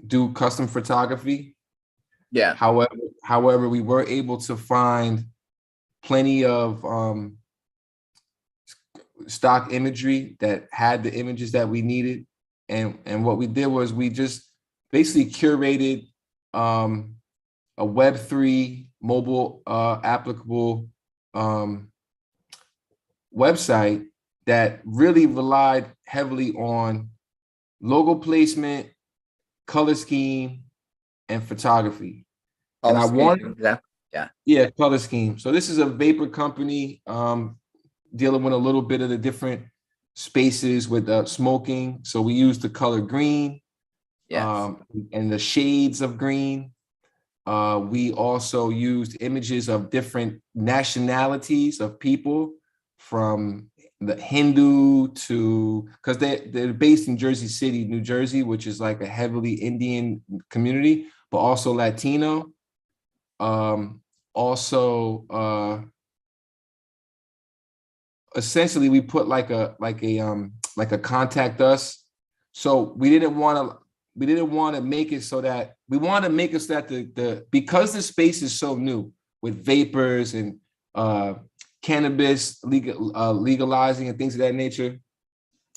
do custom photography. Yeah. However, we were able to find plenty of stock imagery that had the images that we needed. And what we did was we just basically curated a Web3 mobile applicable website that really relied heavily on logo placement, color scheme, and photography. And I wanted, yeah, color scheme. So this is a vapor company dealing with a little bit of the different spaces with smoking. So we used the color green, and the shades of green. We also used images of different nationalities of people, from the Hindu to, because they're based in Jersey City, New Jersey, which is like a heavily Indian community, but also Latino. Essentially we put like a contact us. So we didn't want to make it so that we want to make it so that the because the space is so new with vapors and cannabis legalizing and things of that nature,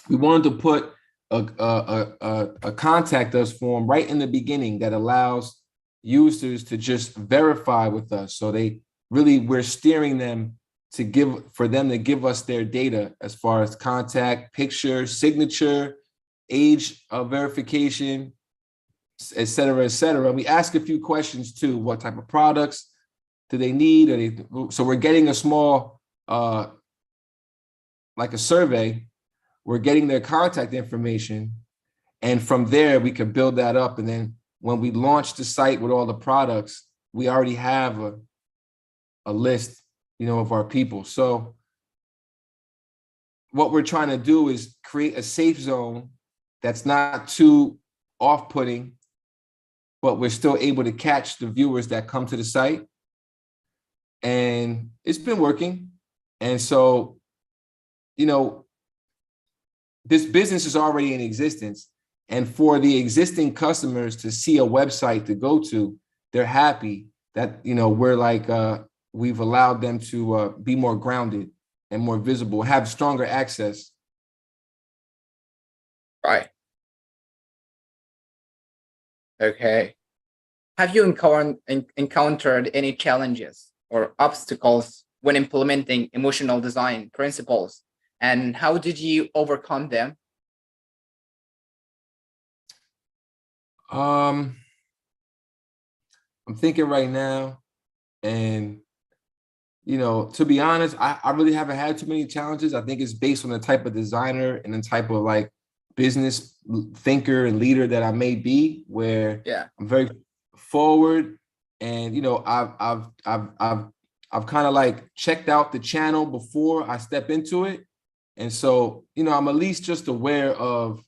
we wanted to put a contact us form right in the beginning that allows users to just verify with us. So we're steering them to give us their data as far as contact, picture, signature, age verification, et cetera, et cetera. We ask a few questions too. What type of products do they need? So we're getting a small, like a survey. We're getting their contact information. And from there, we can build that up. And then when we launch the site with all the products, we already have a list, of our people. So what we're trying to do is create a safe zone that's not too off-putting, but we're still able to catch the viewers that come to the site. And it's been working. And so, this business is already in existence. And for the existing customers to see a website to go to, they're happy that, we're like, we've allowed them to be more grounded and more visible, have stronger access. Right. Okay. Have you encountered any challenges or obstacles when implementing emotional design principles, and how did you overcome them? I'm thinking right now, and to be honest, I really haven't had too many challenges. I think it's based on the type of designer and the type of like business thinker and leader that I may be, where I'm very forward, and I've kind of like checked out the channel before I step into it. And so, I'm at least just aware of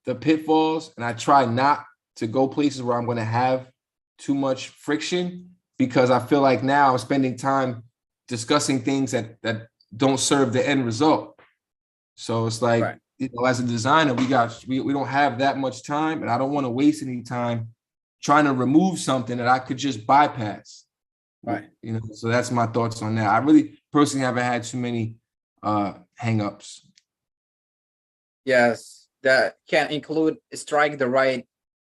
the pitfalls, and I try not to go places where I'm going to have too much friction, because I feel like now I'm spending time discussing things that don't serve the end result. So it's like, as a designer, we don't have that much time, and I don't want to waste any time trying to remove something that I could just bypass. Right. So that's my thoughts on that. I really personally haven't had too many hangups. Yes, that can include strike the right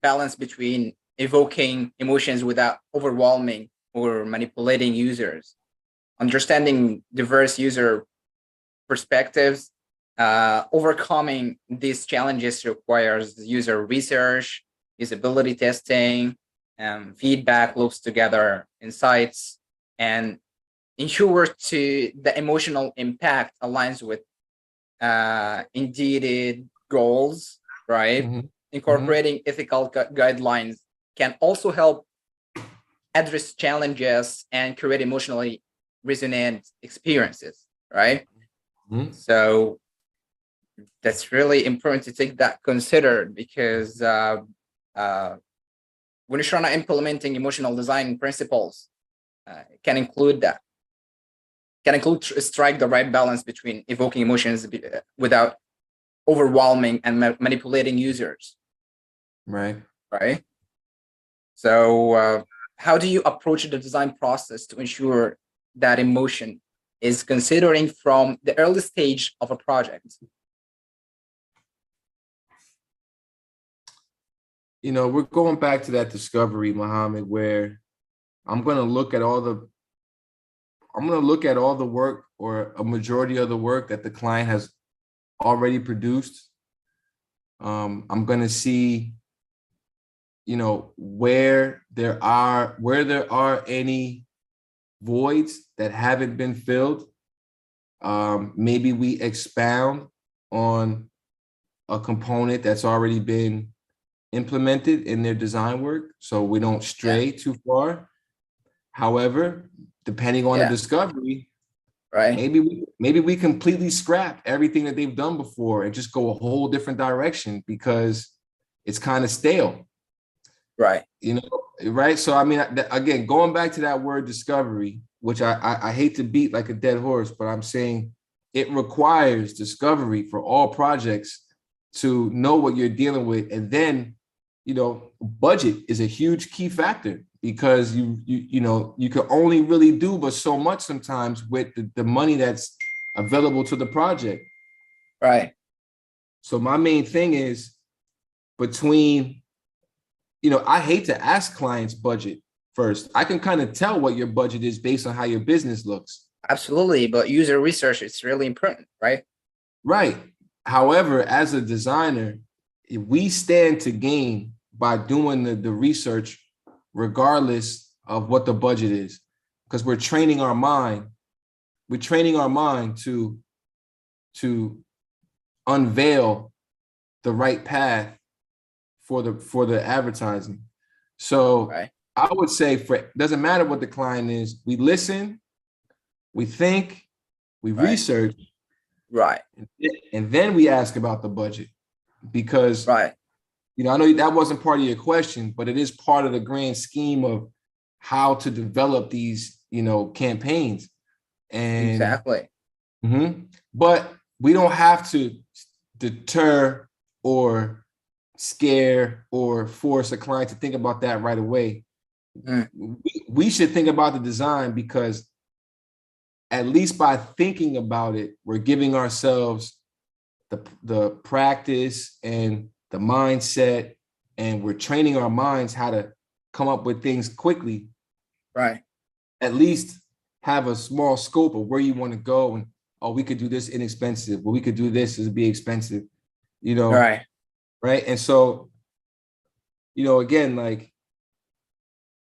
balance between evoking emotions without overwhelming or manipulating users, understanding diverse user perspectives, overcoming these challenges requires user research, usability testing, feedback loops together insights, and ensure to the emotional impact aligns with indeed goals, right? Mhm. Incorporating ethical guidelines can also help address challenges and create emotionally resonant experiences, right? Mhm. So that's really important to take that considered, because when you're trying to implementing emotional design principles, can include that, can include strike the right balance between evoking emotions without overwhelming and manipulating users, Right. right? So how do you approach the design process to ensure that emotion is considering from the early stage of a project? We're going back to that discovery, Muhammad, where I'm going to look at all the work, or a majority of the work that the client has already produced. I'm going to see, where there are any voids that haven't been filled. Maybe we expound on a component that's already been implemented in their design work, so we don't stray too far. However, depending on the discovery, right, maybe we completely scrap everything that they've done before and just go a whole different direction because it's kind of stale. right, Right? So I mean, again, going back to that word discovery, which I hate to beat like a dead horse, but I'm saying it requires discovery for all projects to know what you're dealing with. And then, budget is a huge key factor, because you can only really do but so much sometimes with the money that's available to the project. right. So my main thing is, between, I hate to ask clients budget first. I can kind of tell what your budget is based on how your business looks. Absolutely, but user research is really important, right? Right. However, as a designer, we stand to gain by doing the research regardless of what the budget is, because we're training our mind. We're training our mind to unveil the right path for the advertising. So Right, I would say, doesn't matter what the client is, we listen, we think, we right, research, right, and then we ask about the budget. Because right. I know that wasn't part of your question, but it is part of the grand scheme of how to develop these, campaigns. And Exactly. but we don't have to deter or scare or force a client to think about that right away. Mm. We should think about the design, because at least by thinking about it, we're giving ourselves the practice and the mindset, and we're training our minds how to come up with things quickly. Right, At least have a small scope of where you want to go, and we could do this inexpensive, but we could do this as be expensive, right. right? And so, again, like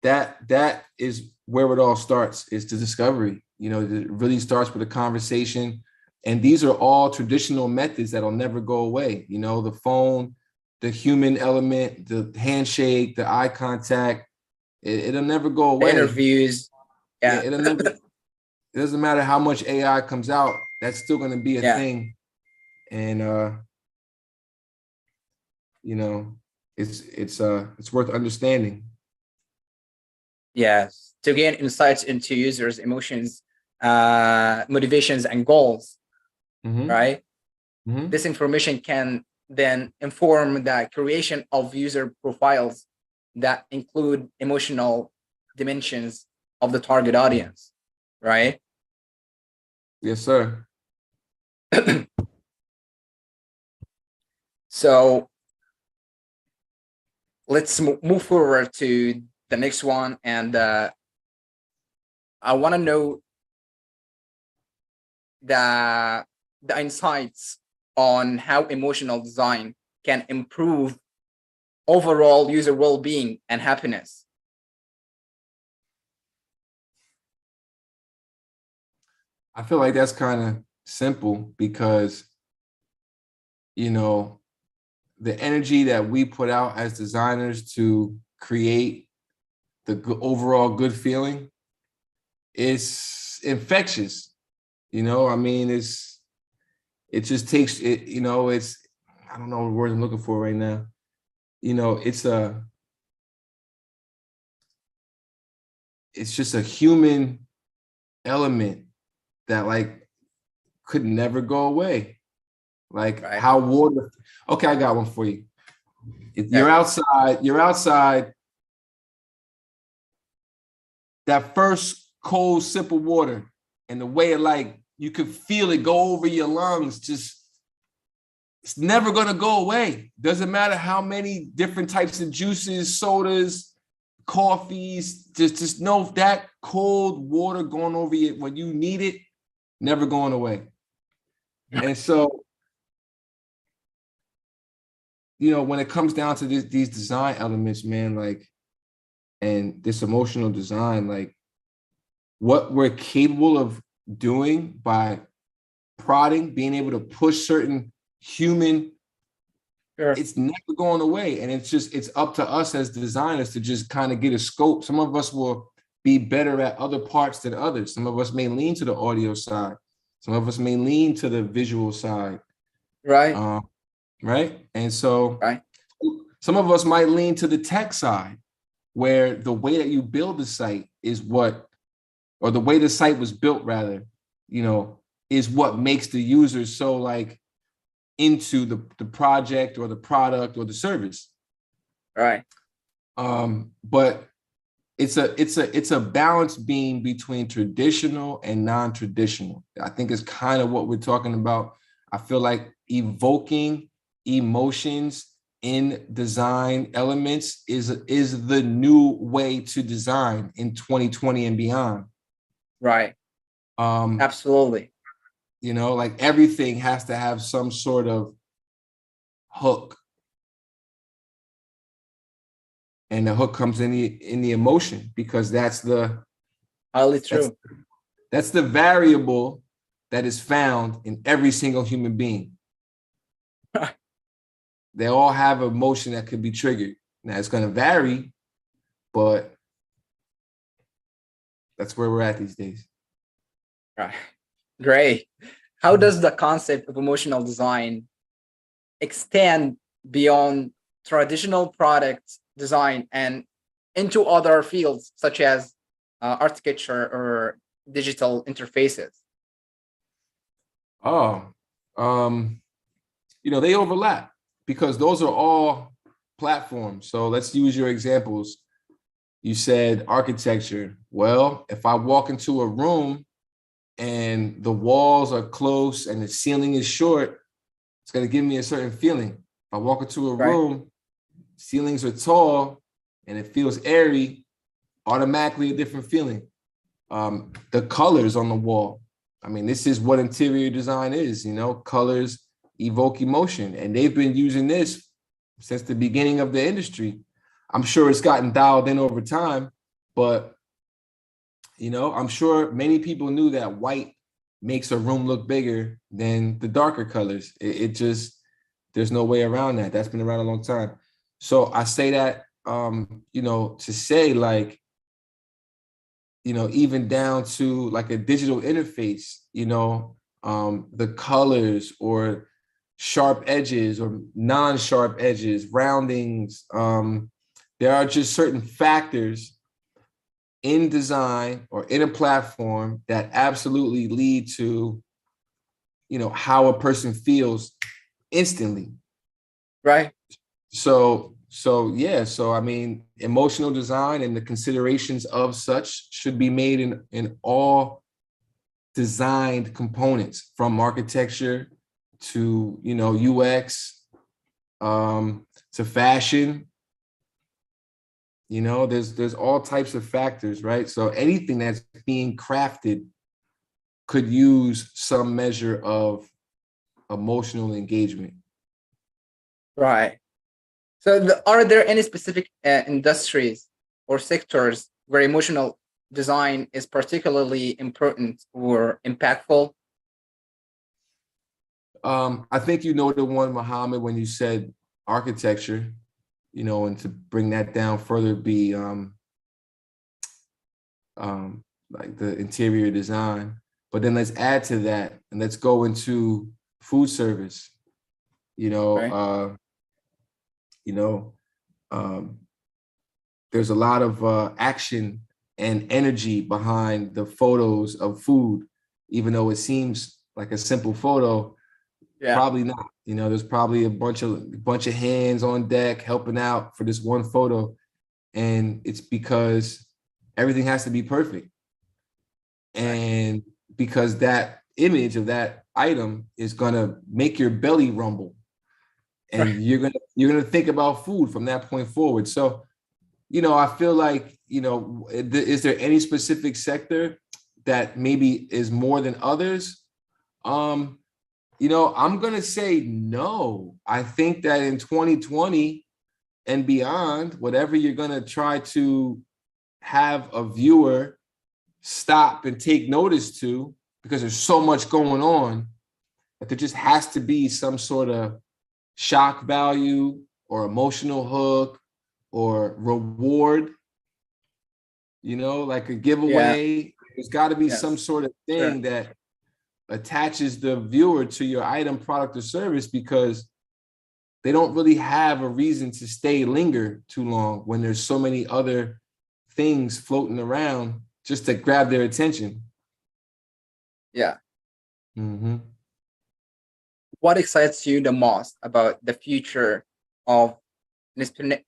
that is where it all starts, is the discovery. It really starts with a conversation. And these are all traditional methods that'll never go away. The phone, the human element, the handshake, the eye contact, it'll never go away. Interviews. Yeah, Yeah. it'll never. It doesn't matter how much AI comes out, that's still going to be a thing. And it's worth understanding. Yes. To gain insights into users' emotions, motivations, and goals, right? This information can then inform the creation of user profiles that include emotional dimensions of the target audience, right? Yes, sir. So let's move forward to the next one. And I want to know the insights on how emotional design can improve overall user well-being and happiness? I feel like that's kind of simple because, you know, the energy that we put out as designers to create the overall good feeling is infectious. You know, I mean, it just takes it, you know, I don't know what word I'm looking for right now. You know, it's just a human element that like could never go away. Like Right. how water. Okay, I got one for you. If Yeah. you're outside, that first cold sip of water and the way it like you could feel it go over your lungs, just it's never gonna go away. Doesn't matter how many different types of juices, sodas, coffees, just know that cold water going over you when you need it, never going away. And so, you know, when it comes down to these design elements, man, like, and this emotional design, like what we're capable of doing by prodding, being able to push certain human, Sure. it's never going away. And it's up to us as designers to just kind of get a scope. Some of us will be better at other parts than others. Some of us may lean to the audio side. Some of us may lean to the visual side. Right. Right. And so Right. some of us might lean to the tech side, where the way that you build the site is what, or the way the site was built rather, you know, is what makes the users so like into the project or the product or the service. Right. But it's a balance being between traditional and non-traditional. I think it's kind of what we're talking about. I feel like evoking emotions in design elements is the new way to design in 2020 and beyond. Right. Absolutely. You know, like everything has to have some sort of hook. And the hook comes in the emotion, because that's Highly true. that's the variable that is found in every single human being. They all have emotion that could be triggered. Now it's going to vary, but that's where we're at these days. Right. Great. How does the concept of emotional design extend beyond traditional product design and into other fields such as architecture or digital interfaces? Oh, you know, they overlap because those are all platforms. So let's use your examples. You said architecture. Well, if I walk into a room and the walls are close and the ceiling is short, it's going to give me a certain feeling. If I walk into a room, ceilings are tall and it feels airy, automatically a different feeling. The colors on the wall. I mean, this is what interior design is, you know, colors evoke emotion. And they've been using this since the beginning of the industry. I'm sure it's gotten dialed in over time, but, you know, I'm sure many people knew that white makes a room look bigger than the darker colors. It just, there's no way around that. That's been around a long time. So I say that, you know, to say like, you know, even down to like a digital interface, you know, the colors or sharp edges or non-sharp edges, roundings. There are just certain factors in design or in a platform that absolutely lead to, you know, how a person feels instantly. Right. So yeah, so I mean, emotional design and the considerations of such should be made in all designed components, from architecture to, you know, UX, to fashion. You know, there's all types of factors, right? So anything that's being crafted could use some measure of emotional engagement. Right. So are there any specific industries or sectors where emotional design is particularly important or impactful? I think you know the one, Muhammad, when you said architecture, and to bring that down further be like the interior design. But then let's add to that and let's go into food service. Right. You know, um, there's a lot of action and energy behind the photos of food, even though it seems like a simple photo. Yeah. Probably not. There's probably a bunch of hands on deck helping out for this one photo, and it's because everything has to be perfect, and because that image of that item is gonna make your belly rumble, and Right. you're gonna think about food from that point forward. So, I feel like, is there any specific sector that maybe is more than others? I'm going to say no. I think that in 2020 and beyond, whatever you're going to try to have a viewer stop and take notice to, because there's so much going on, that there just has to be some sort of shock value or emotional hook or reward, like a Yeah. giveaway. There's got to be some Yes. sort of Sure. thing that attaches the viewer to your item, product, or service, because they don't really have a reason to linger too long when there's so many other things floating around just to grab their attention. Yeah. Mm-hmm. What excites you the most about the future of inspirational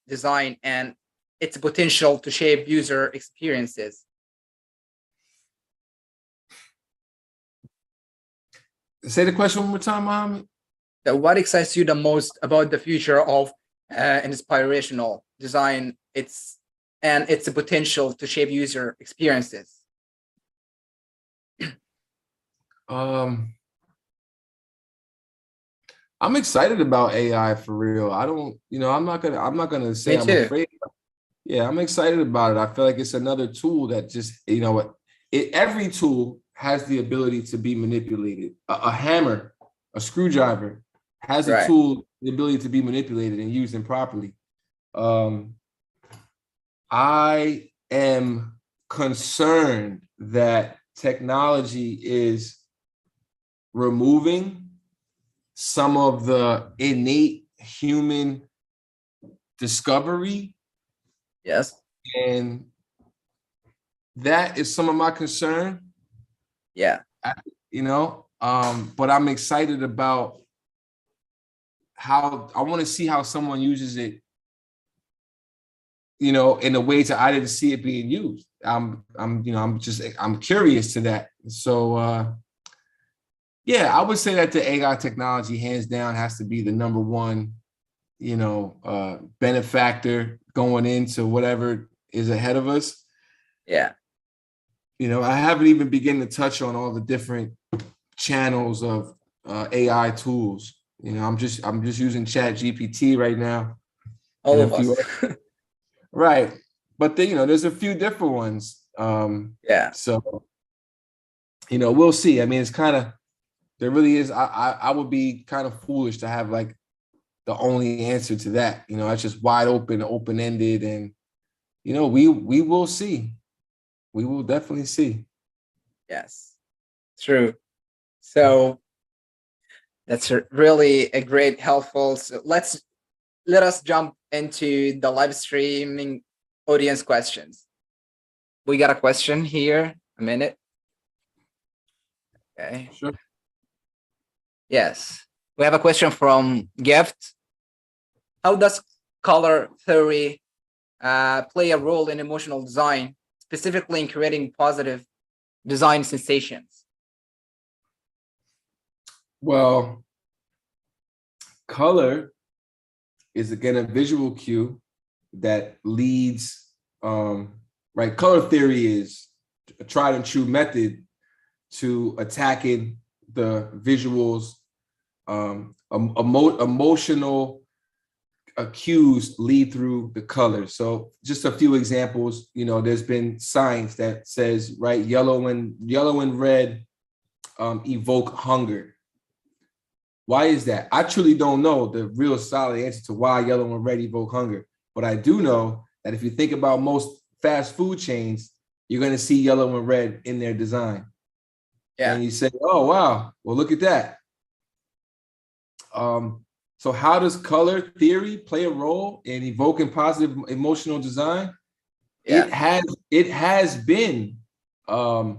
design and its potential to shape user experiences? Say the question one more time, Mohammed. So what excites you the most about the future of inspirational design, its potential to shape user experiences? I'm excited about AI for real. I don't, I'm not gonna say Me I'm too. afraid. Yeah, I'm excited about it. I feel like it's another tool that just, every tool has the ability to be manipulated. A hammer, a screwdriver has a Right. tool, the ability to be manipulated and used improperly. I am concerned that technology is removing some of the innate human discovery. Yes. And that is some of my concern. Yeah. But I'm excited about how I want to see how someone uses it, in a way that I didn't see it being used. I'm curious to that. So, yeah, I would say that the AI technology hands down has to be the number one, benefactor going into whatever is ahead of us. Yeah. I haven't even begun to touch on all the different channels of AI tools. I'm just using Chat GPT right now. All And a of few us. right. But there's a few different ones. Yeah. So, we'll see. I mean, it's kind of, there really is. I would be kind of foolish to have like the only answer to that. It's just wide open, open-ended, and we will see. We will definitely see. Yes. True. So that's really a great helpful. So let us jump into the live streaming audience questions. We got a question here. A minute. Okay. Sure. Yes. We have a question from Gift. How does color theory play a role in emotional design, specifically in creating positive design sensations? Well, color is again a visual cue that leads, right? Color theory is a tried and true method to attacking the visuals, emotional cues lead through the colors. So just a few examples, there's been science that says, right, yellow and red evoke hunger. Why is that? I truly don't know the real solid answer to why yellow and red evoke hunger, but I do know that if you think about most fast food chains, you're going to see yellow and red in their design. Yeah. And you say, oh, wow, well, look at that. So how does color theory play a role in evoking positive emotional design? Yeah. It has been a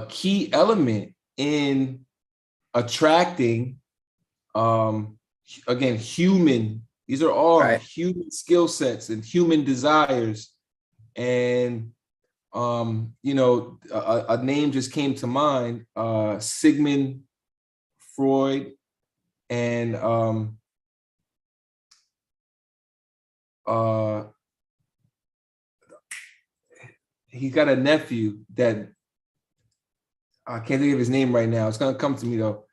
key element in attracting, again, these are all human skill sets and human desires. And a name just came to mind, Sigmund Freud, and he's got a nephew that I can't think of his name right now. It's gonna come to me though.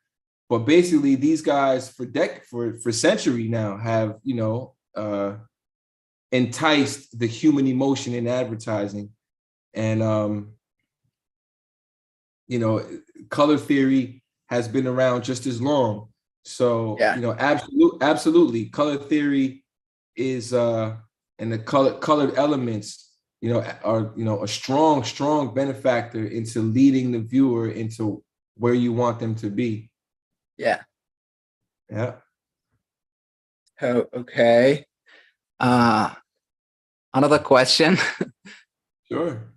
But basically, these guys for century now have enticed the human emotion in advertising, and color theory has been around just as long. So absolutely, color theory is and the colored elements are a strong benefactor into leading the viewer into where you want them to be. Yeah. Oh, okay. Another question. Sure.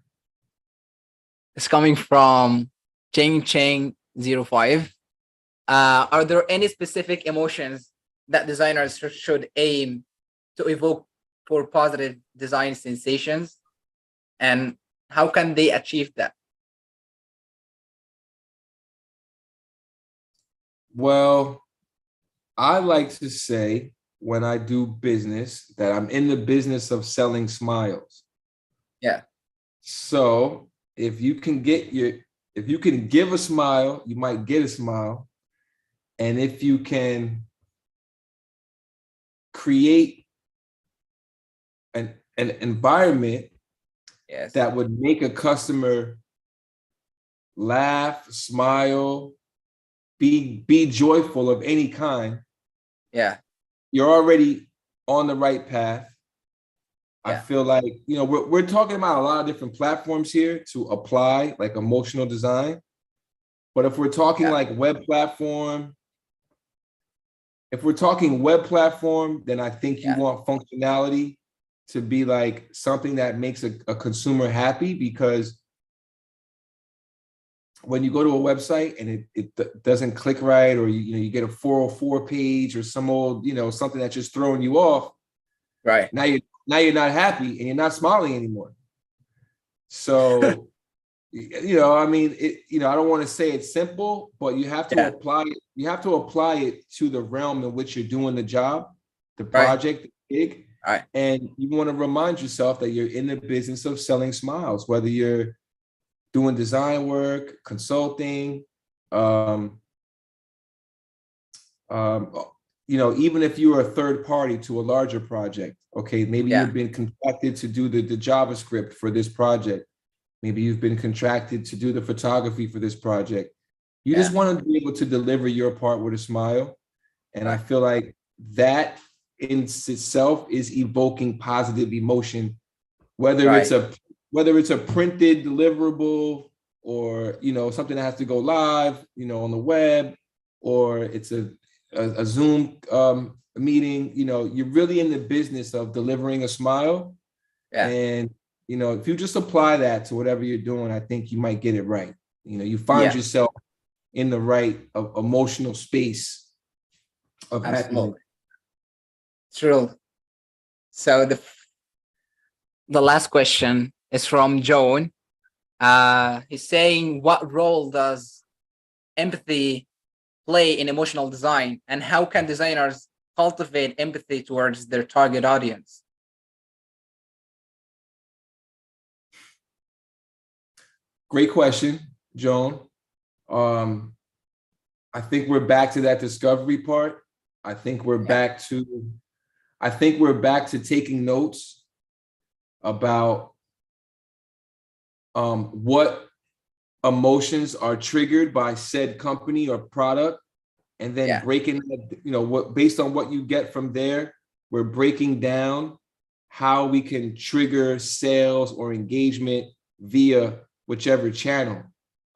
It's coming from Cheng05. Are there any specific emotions that designers should aim to evoke for positive design sensations? And how can they achieve that? Well, I like to say when I do business that I'm in the business of selling smiles. Yeah. So if you can give a smile, you might get a smile. And if you can create an environment that would make a customer laugh, smile, be joyful of any kind, you're already on the right path. I feel like, we're talking about a lot of different platforms here to apply like emotional design. But if we're talking like web platform, then I think you want functionality to be like something that makes a consumer happy, because when you go to a website and it doesn't click right, or you get a 404 page or some old, something that's just throwing you off. Right. Now you're not happy and you're not smiling anymore. So, I mean, I don't want to say it's simple, but you have to apply it. You have to apply it to the realm in which you're doing the job, the project, the gig. Right. And you want to remind yourself that you're in the business of selling smiles, whether you're doing design work, consulting, even if you're a third party to a larger project, okay, maybe you've been contracted to do the JavaScript for this project. Maybe you've been contracted to do the photography for this project. You just want to be able to deliver your part with a smile. And I feel like that in itself is evoking positive emotion, whether it's a printed deliverable, or something that has to go live on the web, or it's a Zoom meeting. You're really in the business of delivering a smile. And if you just apply that to whatever you're doing, I think you might get it right. You find yourself in the right emotional space of happiness. True. So the last question is from Joan. He's saying, what role does empathy play in emotional design, and how can designers cultivate empathy towards their target audience? Great question, Joan. I think we're back to that discovery part. I think we're back to taking notes about what emotions are triggered by said company or product, and then breaking, what based on what you get from there, we're breaking down how we can trigger sales or engagement via whichever channel.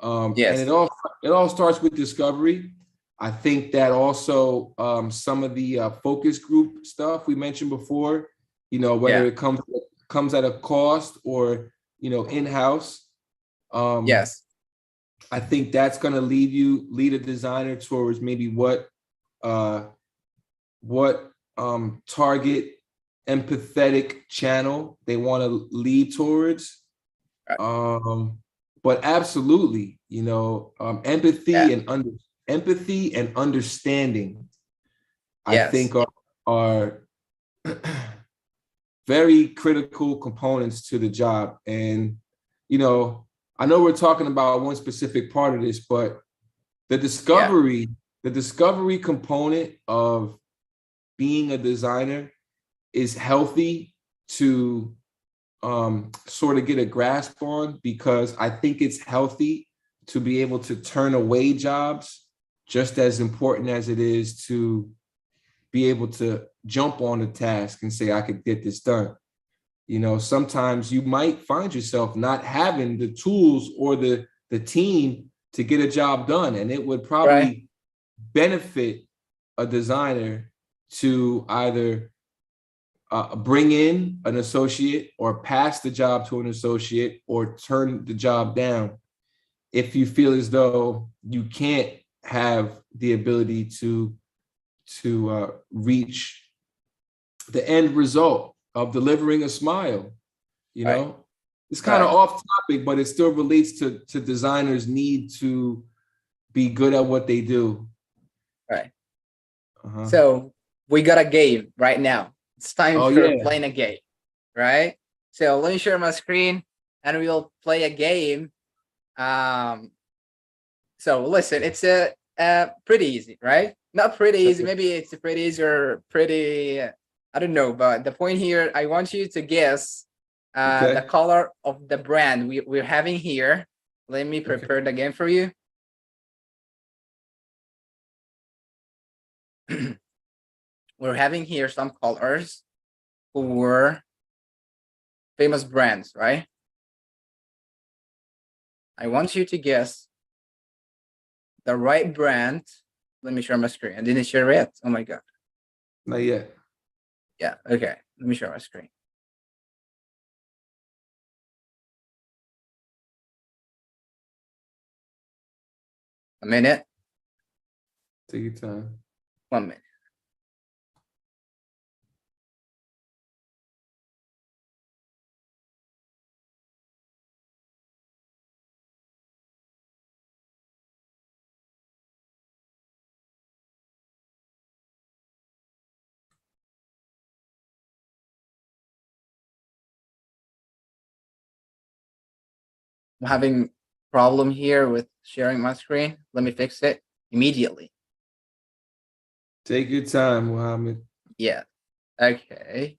And it all starts with discovery. I think that also some of the focus group stuff we mentioned before, whether it comes at a cost or in-house. I think that's going to lead a designer towards maybe what target empathetic channel they want to lead towards. But absolutely, empathy and understanding, I think are very critical components to the job. And, I know we're talking about one specific part of this, but the discovery component of being a designer is healthy to sort of get a grasp on, because I think it's healthy to be able to turn away jobs just as important as it is to be able to jump on a task and say, I could get this done. Sometimes you might find yourself not having the tools or the team to get a job done. And it would probably benefit a designer to either bring in an associate or pass the job to an associate or turn the job down if you feel as though you can't have the ability to reach the end result of delivering a smile. It's kind of off topic, but it still relates to designers' need to be good at what they do. So we got a game right now. It's time for playing a game, right? So let me share my screen and we'll play a game. So listen, it's pretty easy, right? Not pretty easy. Maybe it's pretty easy or pretty, I don't know. But the point here, I want you to guess the color of the brand we're having here. Let me prepare the game for you. We're having here some colors for famous brands, right? I want you to guess the right brand. Let me share my screen. I didn't share it. Oh my God. Not yet. Yeah, okay. Let me share my screen. A minute. Take your time. 1 minute. I'm having problem here with sharing my screen. Let me fix it immediately. Take your time, Mohammed. Yeah. Okay.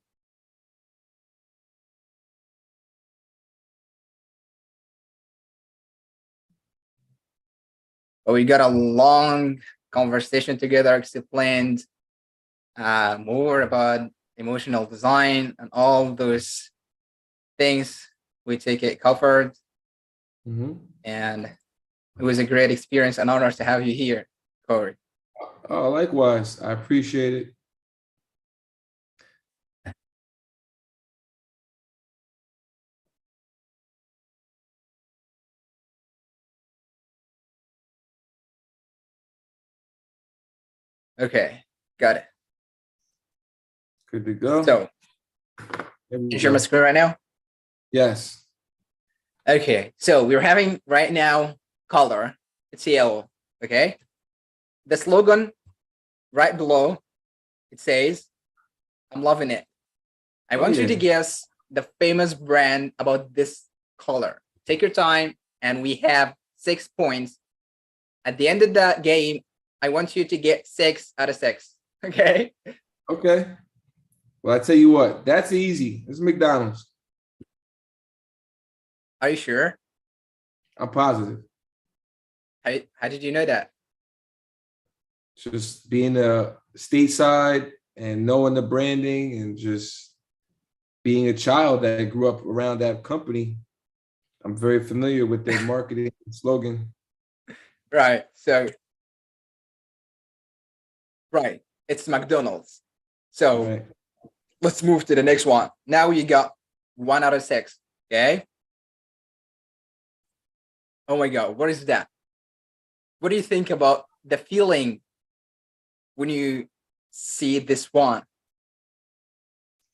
But we got a long conversation together, explained more about emotional design and all those things. We take it covered. And it was a great experience and honor to have you here, Corey. Oh, likewise. I appreciate it. Okay, got it. Good to go. So, you share my screen right now? Yes. Okay, so we're having right now color. It's yellow, okay? The slogan right below, it says, I'm loving it. I want you to guess the famous brand about this color. Take your time, and we have 6 points At the end of that game, I want you to get 6 out of 6. Okay. Okay. Well, I tell you what, that's easy. It's McDonald's. Are you sure? I'm positive. How did you know that? Just being a stateside and knowing the branding and just being a child that grew up around that company, I'm very familiar with their marketing slogan. Right. So, right. It's McDonald's. So Right. let's move to the next one. Now you got 1 out of 6. Okay. Oh my God. What is that? What do you think about the feeling when you see this one?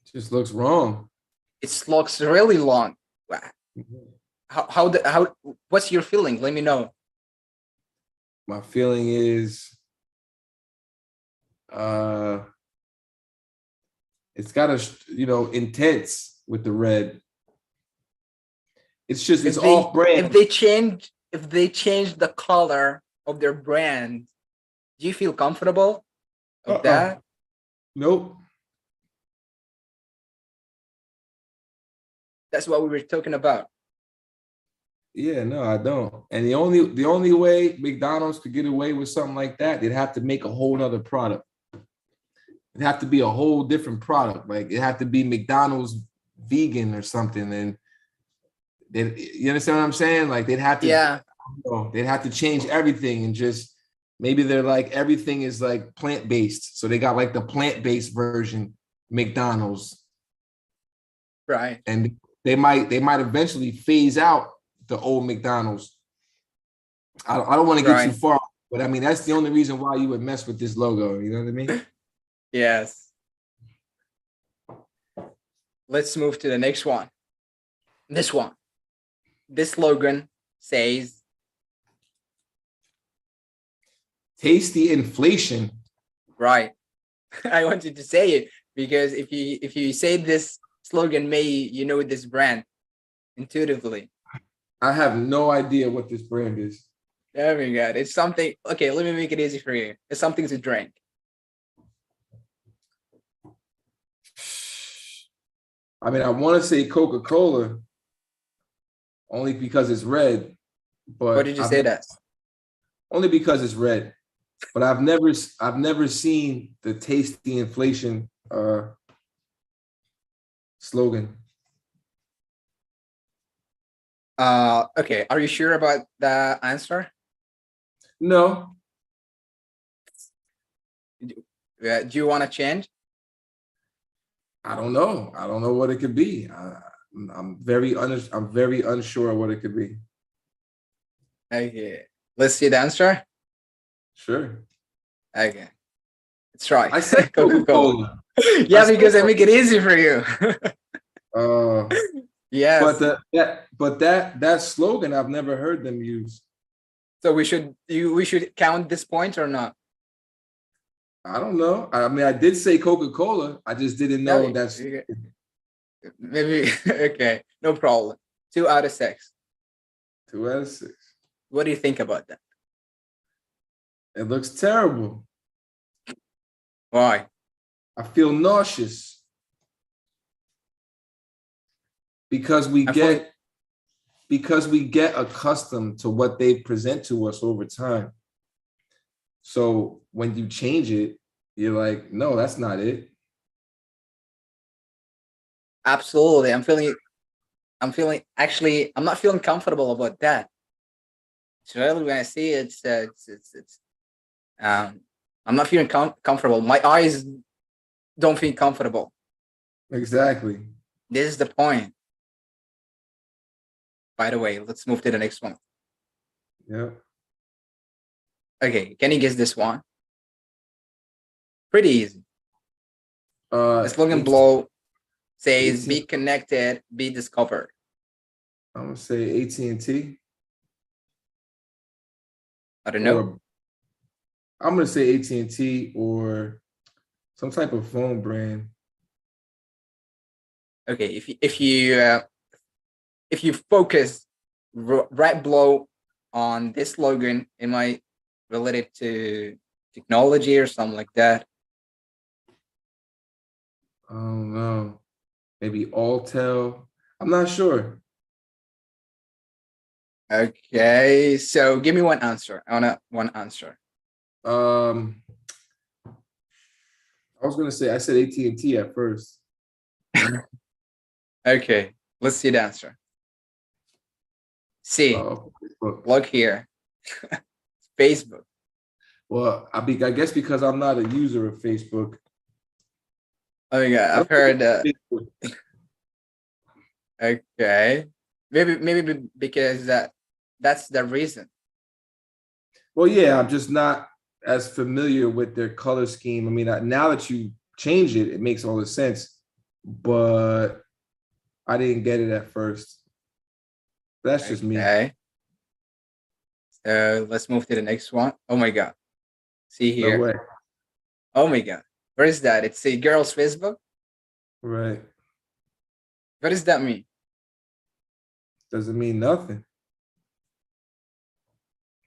It just looks wrong. It looks really long. How what's your feeling? Let me know. My feeling is it's got a intense with the red. It's just it's off brand. If they change the color of their brand, do you feel comfortable with that? Nope. That's what we were talking about. Yeah, no, I don't. And the only way McDonald's could get away with something like that, they'd have to make a whole nother product. It'd have to be a whole different product. Like it had to be McDonald's vegan or something. And you understand what I'm saying? Like they'd have to, they'd have to change everything and just maybe they're like everything is like plant-based. So they got like the plant-based version McDonald's. Right. And they might eventually phase out the old McDonald's. I don't want to get too far, but I mean that's the only reason why you would mess with this logo. You know what I mean? Yes. Let's move to the next one. This one. This slogan says tasty inflation. Right. I wanted to say it because if you say this slogan, you know this brand intuitively. I have no idea what this brand is. Oh my God. It's something. Okay, let me make it easy for you. It's something to drink. I mean, I want to say Coca-Cola only because it's red. But what did you say that? Only because it's red. But I've never seen the tasty inflation slogan. Okay. Are you sure about the answer? No. Do you want to change? I don't know. I don't know what it could be. I'm very unsure what it could be. Okay. Let's see the answer. Sure. Okay. Let's try. I said Coca-Cola. Yeah, because I make it easy for you. Yes. But that slogan I've never heard them use. So we should count this point or not? I don't know. I mean, I did say Coca-Cola. I just didn't know that's maybe okay. No problem. 2 out of 6. 2 out of 6. What do you think about that? It looks terrible. Why? I feel nauseous because we get accustomed to what they present to us over time. So when you change it, you're like, no, that's not it. Absolutely. I'm not feeling comfortable about that. So really when I see it, I'm not feeling comfortable. My eyes don't feel comfortable. Exactly. This is the point. By the way, let's move to the next one. Yeah. Okay, can you guess this one? Pretty easy. The slogan below says, "Be connected, be discovered." I'm gonna say AT&T. I don't know. I'm gonna say AT&T or some type of phone brand. Okay, if you focus right below on this slogan, it might related to technology or something like that? I don't know. Maybe Alltel. I'm not sure. Okay, so give me one answer. I want one answer. I was gonna say I said AT&T at first. Okay, let's see the answer. See, Facebook. look here. Facebook. Well, I guess because I'm not a user of Facebook. Oh my god, I I've don't think heard. it's Facebook. Okay, maybe because that's the reason. Well, yeah, I'm just not as familiar with their color scheme. I mean, now that you change it, it makes all the sense. But I didn't get it at first. That's just me. Okay, so let's move to the next one. Oh my god, see No here. way. Oh my god, where is that? It's a girl's Facebook. Right. What does that mean? Doesn't mean nothing.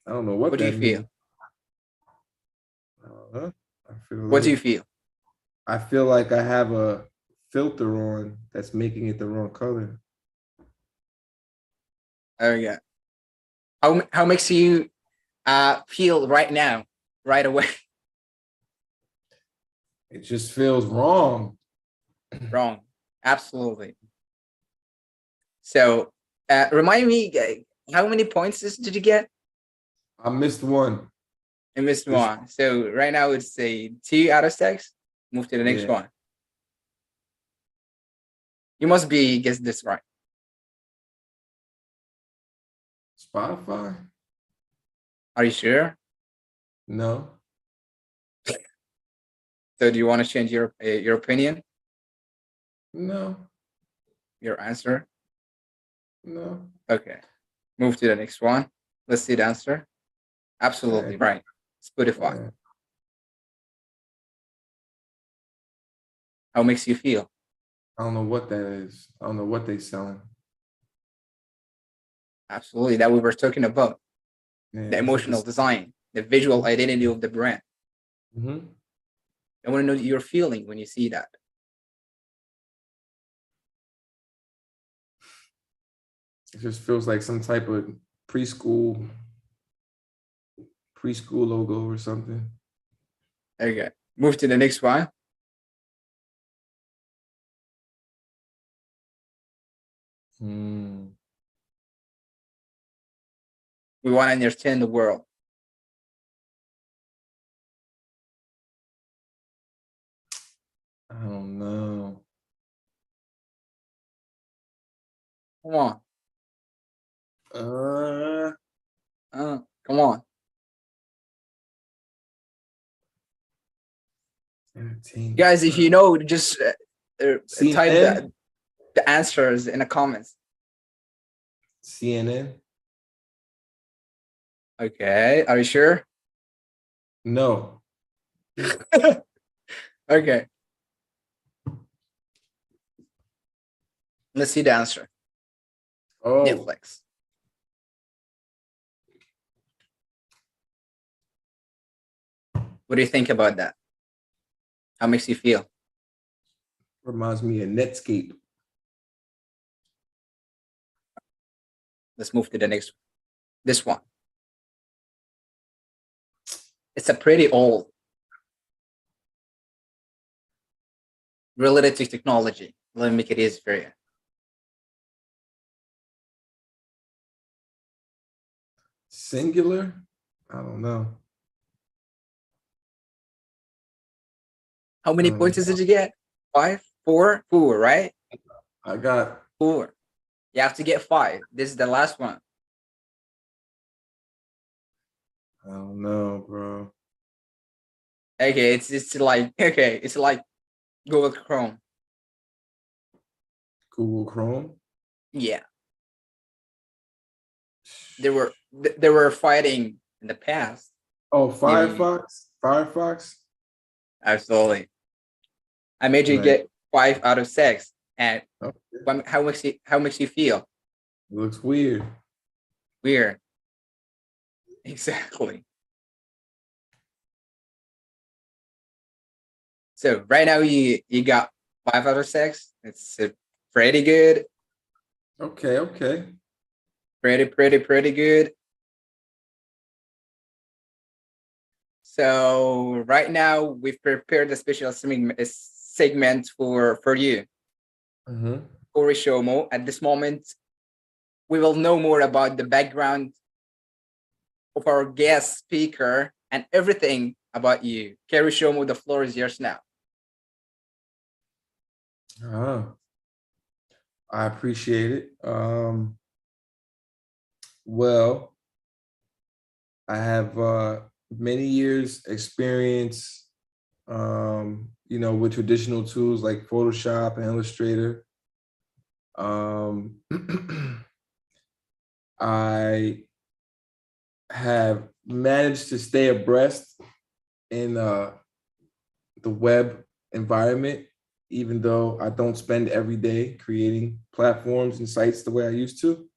I don't know what What do you that feel? means. I don't know. What do you feel? I feel like I have a filter on that's making it the wrong color. Oh yeah. How makes you feel right now, right away? It just feels wrong. Wrong. Absolutely. So remind me, how many points did you get? I missed one. I missed one. So right now it's a 2 out of 6. Move to the next one. You must be guess this right. Spotify? Are you sure? No. So do you want to change your opinion, No. your answer? No. Okay. Move to the next one. Let's see the answer. Absolutely right. Spotify. Yeah. How makes you feel? I don't know what that is. I don't know what they selling. Absolutely. That we were talking about. Yeah, The emotional design, the visual identity of the brand. Mm-hmm. I want to know your feeling when you see that. It just feels like some type of preschool logo or something. Okay. Move to the next one. Hmm. We want to understand the world. I don't know. Come on. Come on. Entertainment. Guys, if you know, just type CNN? the answers in the comments. CNN? Okay. Are you sure? No. Okay. Let's see the answer. Oh, Netflix. What do you think about that? How makes you feel? reminds me of Netscape. Let's move to the next. This one. It's a pretty old. Related to technology. Let me make it easy for you. Singular? I don't know. How many points did you get? 5, 4, 4, right? I got 4. You have to get 5. This is the last one. I don't know, bro. Okay, it's like it's like Google Chrome. Google Chrome. Yeah, they were fighting in the past. Oh, Maybe Firefox. Firefox. absolutely. I made you Right. get 5 out of 6. And Okay. how makes you feel? It looks weird. Weird. Exactly. So right now you got 5 out of 6. It's pretty good. Okay. Pretty good. So right now we've prepared a special segment for you, Corey Shomo. At this moment, we will know more about the background of our guest speaker and everything about you. Kerry Shomo, the floor is yours now. I appreciate it. Well, I have many years experience, with traditional tools like Photoshop and Illustrator. I have managed to stay abreast in the web environment, even though I don't spend every day creating platforms and sites the way I used to.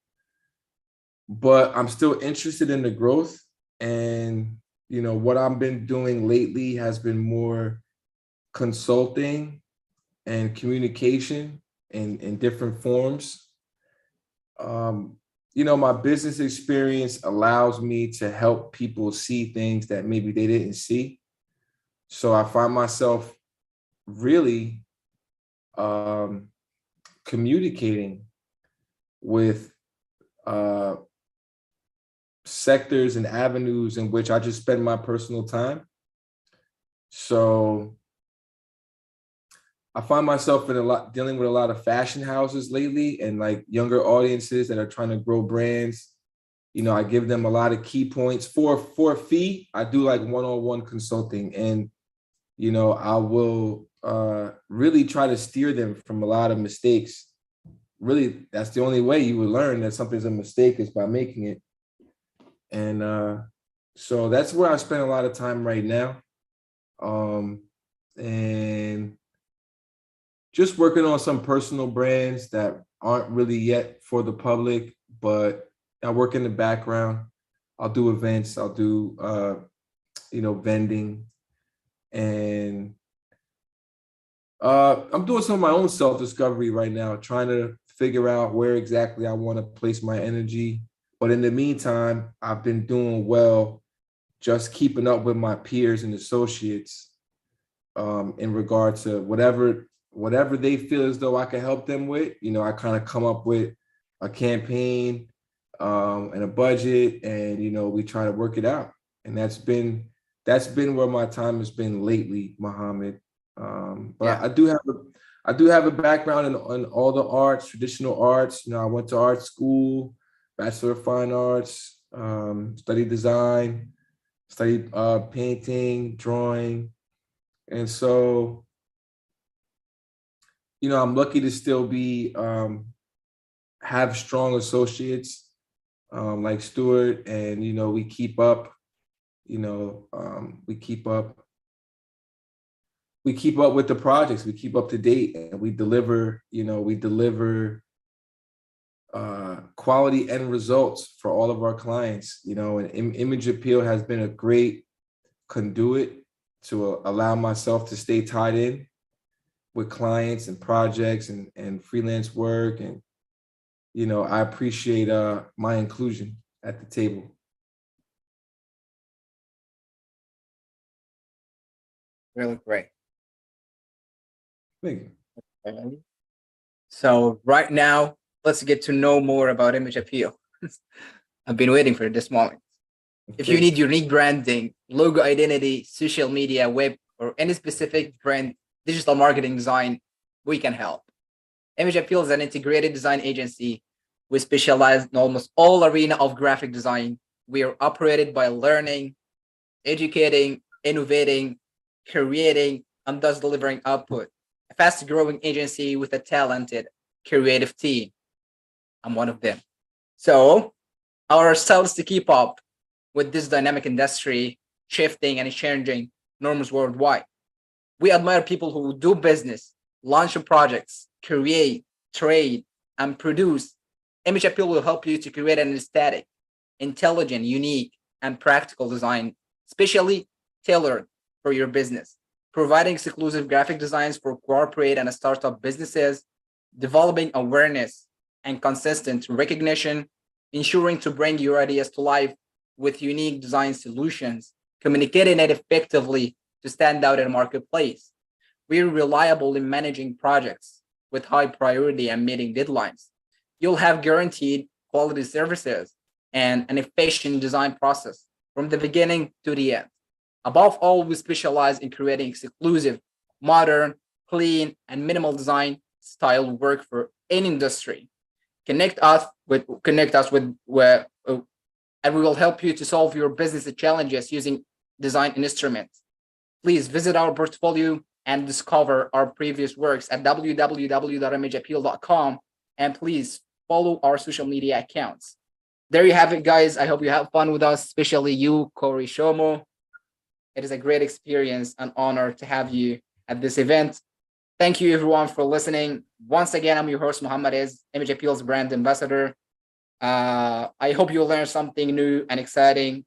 But I'm still interested in the growth. And, what I've been doing lately has been more consulting and communication in different forms. My business experience allows me to help people see things that maybe they didn't see. So I find myself really communicating with sectors and avenues in which I just spend my personal time. So I find myself dealing with a lot of fashion houses lately and like younger audiences that are trying to grow brands. I give them a lot of key points for a fee. I do like one-on-one consulting, and I will really try to steer them from a lot of mistakes. Really, that's the only way you would learn that something's a mistake, is by making it. And so that's where I spend a lot of time right now. And just working on some personal brands that aren't really yet for the public, but I work in the background. I'll do events, I'll do, vending. And I'm doing some of my own self-discovery right now, trying to figure out where exactly I want to place my energy. But in the meantime, I've been doing well, just keeping up with my peers and associates in regard to whatever they feel as though I can help them with. I kind of come up with a campaign and a budget, and we try to work it out. And that's been where my time has been lately, Mohammed. But yeah. I do have a background in all the arts, traditional arts. I went to art school, Bachelor of Fine Arts, studied design, studied painting, drawing. And so, I'm lucky to still be, have strong associates like Stuart, and, we keep up, we keep up with the projects, we keep up to date, and we deliver quality end results for all of our clients. And Image Appeal has been a great conduit to allow myself to stay tied in with clients and projects and freelance work. And, I appreciate my inclusion at the table. Really great. Thank you. So right now, let's get to know more about Image Appeal. I've been waiting for this moment. If you need unique branding, logo identity, social media, web, or any specific brand, digital marketing design, we can help. Image Appeal is an integrated design agency. We specialize in almost all arena of graphic design. We are operated by learning, educating, innovating, creating, and thus delivering output. A fast-growing agency with a talented, creative team. I'm one of them. So ourselves to keep up with this dynamic industry, shifting and changing norms worldwide. We admire people who do business, launch projects, create, trade, and produce. Image Appeal will help you to create an aesthetic, intelligent, unique, and practical design, specially tailored for your business. providing exclusive graphic designs for corporate and startup businesses, developing awareness and consistent recognition, ensuring to bring your ideas to life with unique design solutions, communicating it effectively to stand out in the marketplace. We're reliable in managing projects with high priority and meeting deadlines. You'll have guaranteed quality services and an efficient design process from the beginning to the end. Above all, we specialize in creating exclusive, modern, clean, and minimal design style work for any industry. Connect us with and we will help you to solve your business challenges using design instruments. Please visit our portfolio and discover our previous works at www.imageappeal.com, and please follow our social media accounts. There you have it, guys. I hope you have fun with us, especially you, Corey Shomo. It is a great experience and honor to have you at this event. Thank you, everyone, for listening. Once again, I'm your host, Muhammad Ez, Image Appeal's brand ambassador. I hope you learned something new and exciting.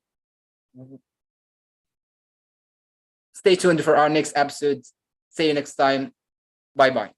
Stay tuned for our next episode. See you next time. Bye-bye.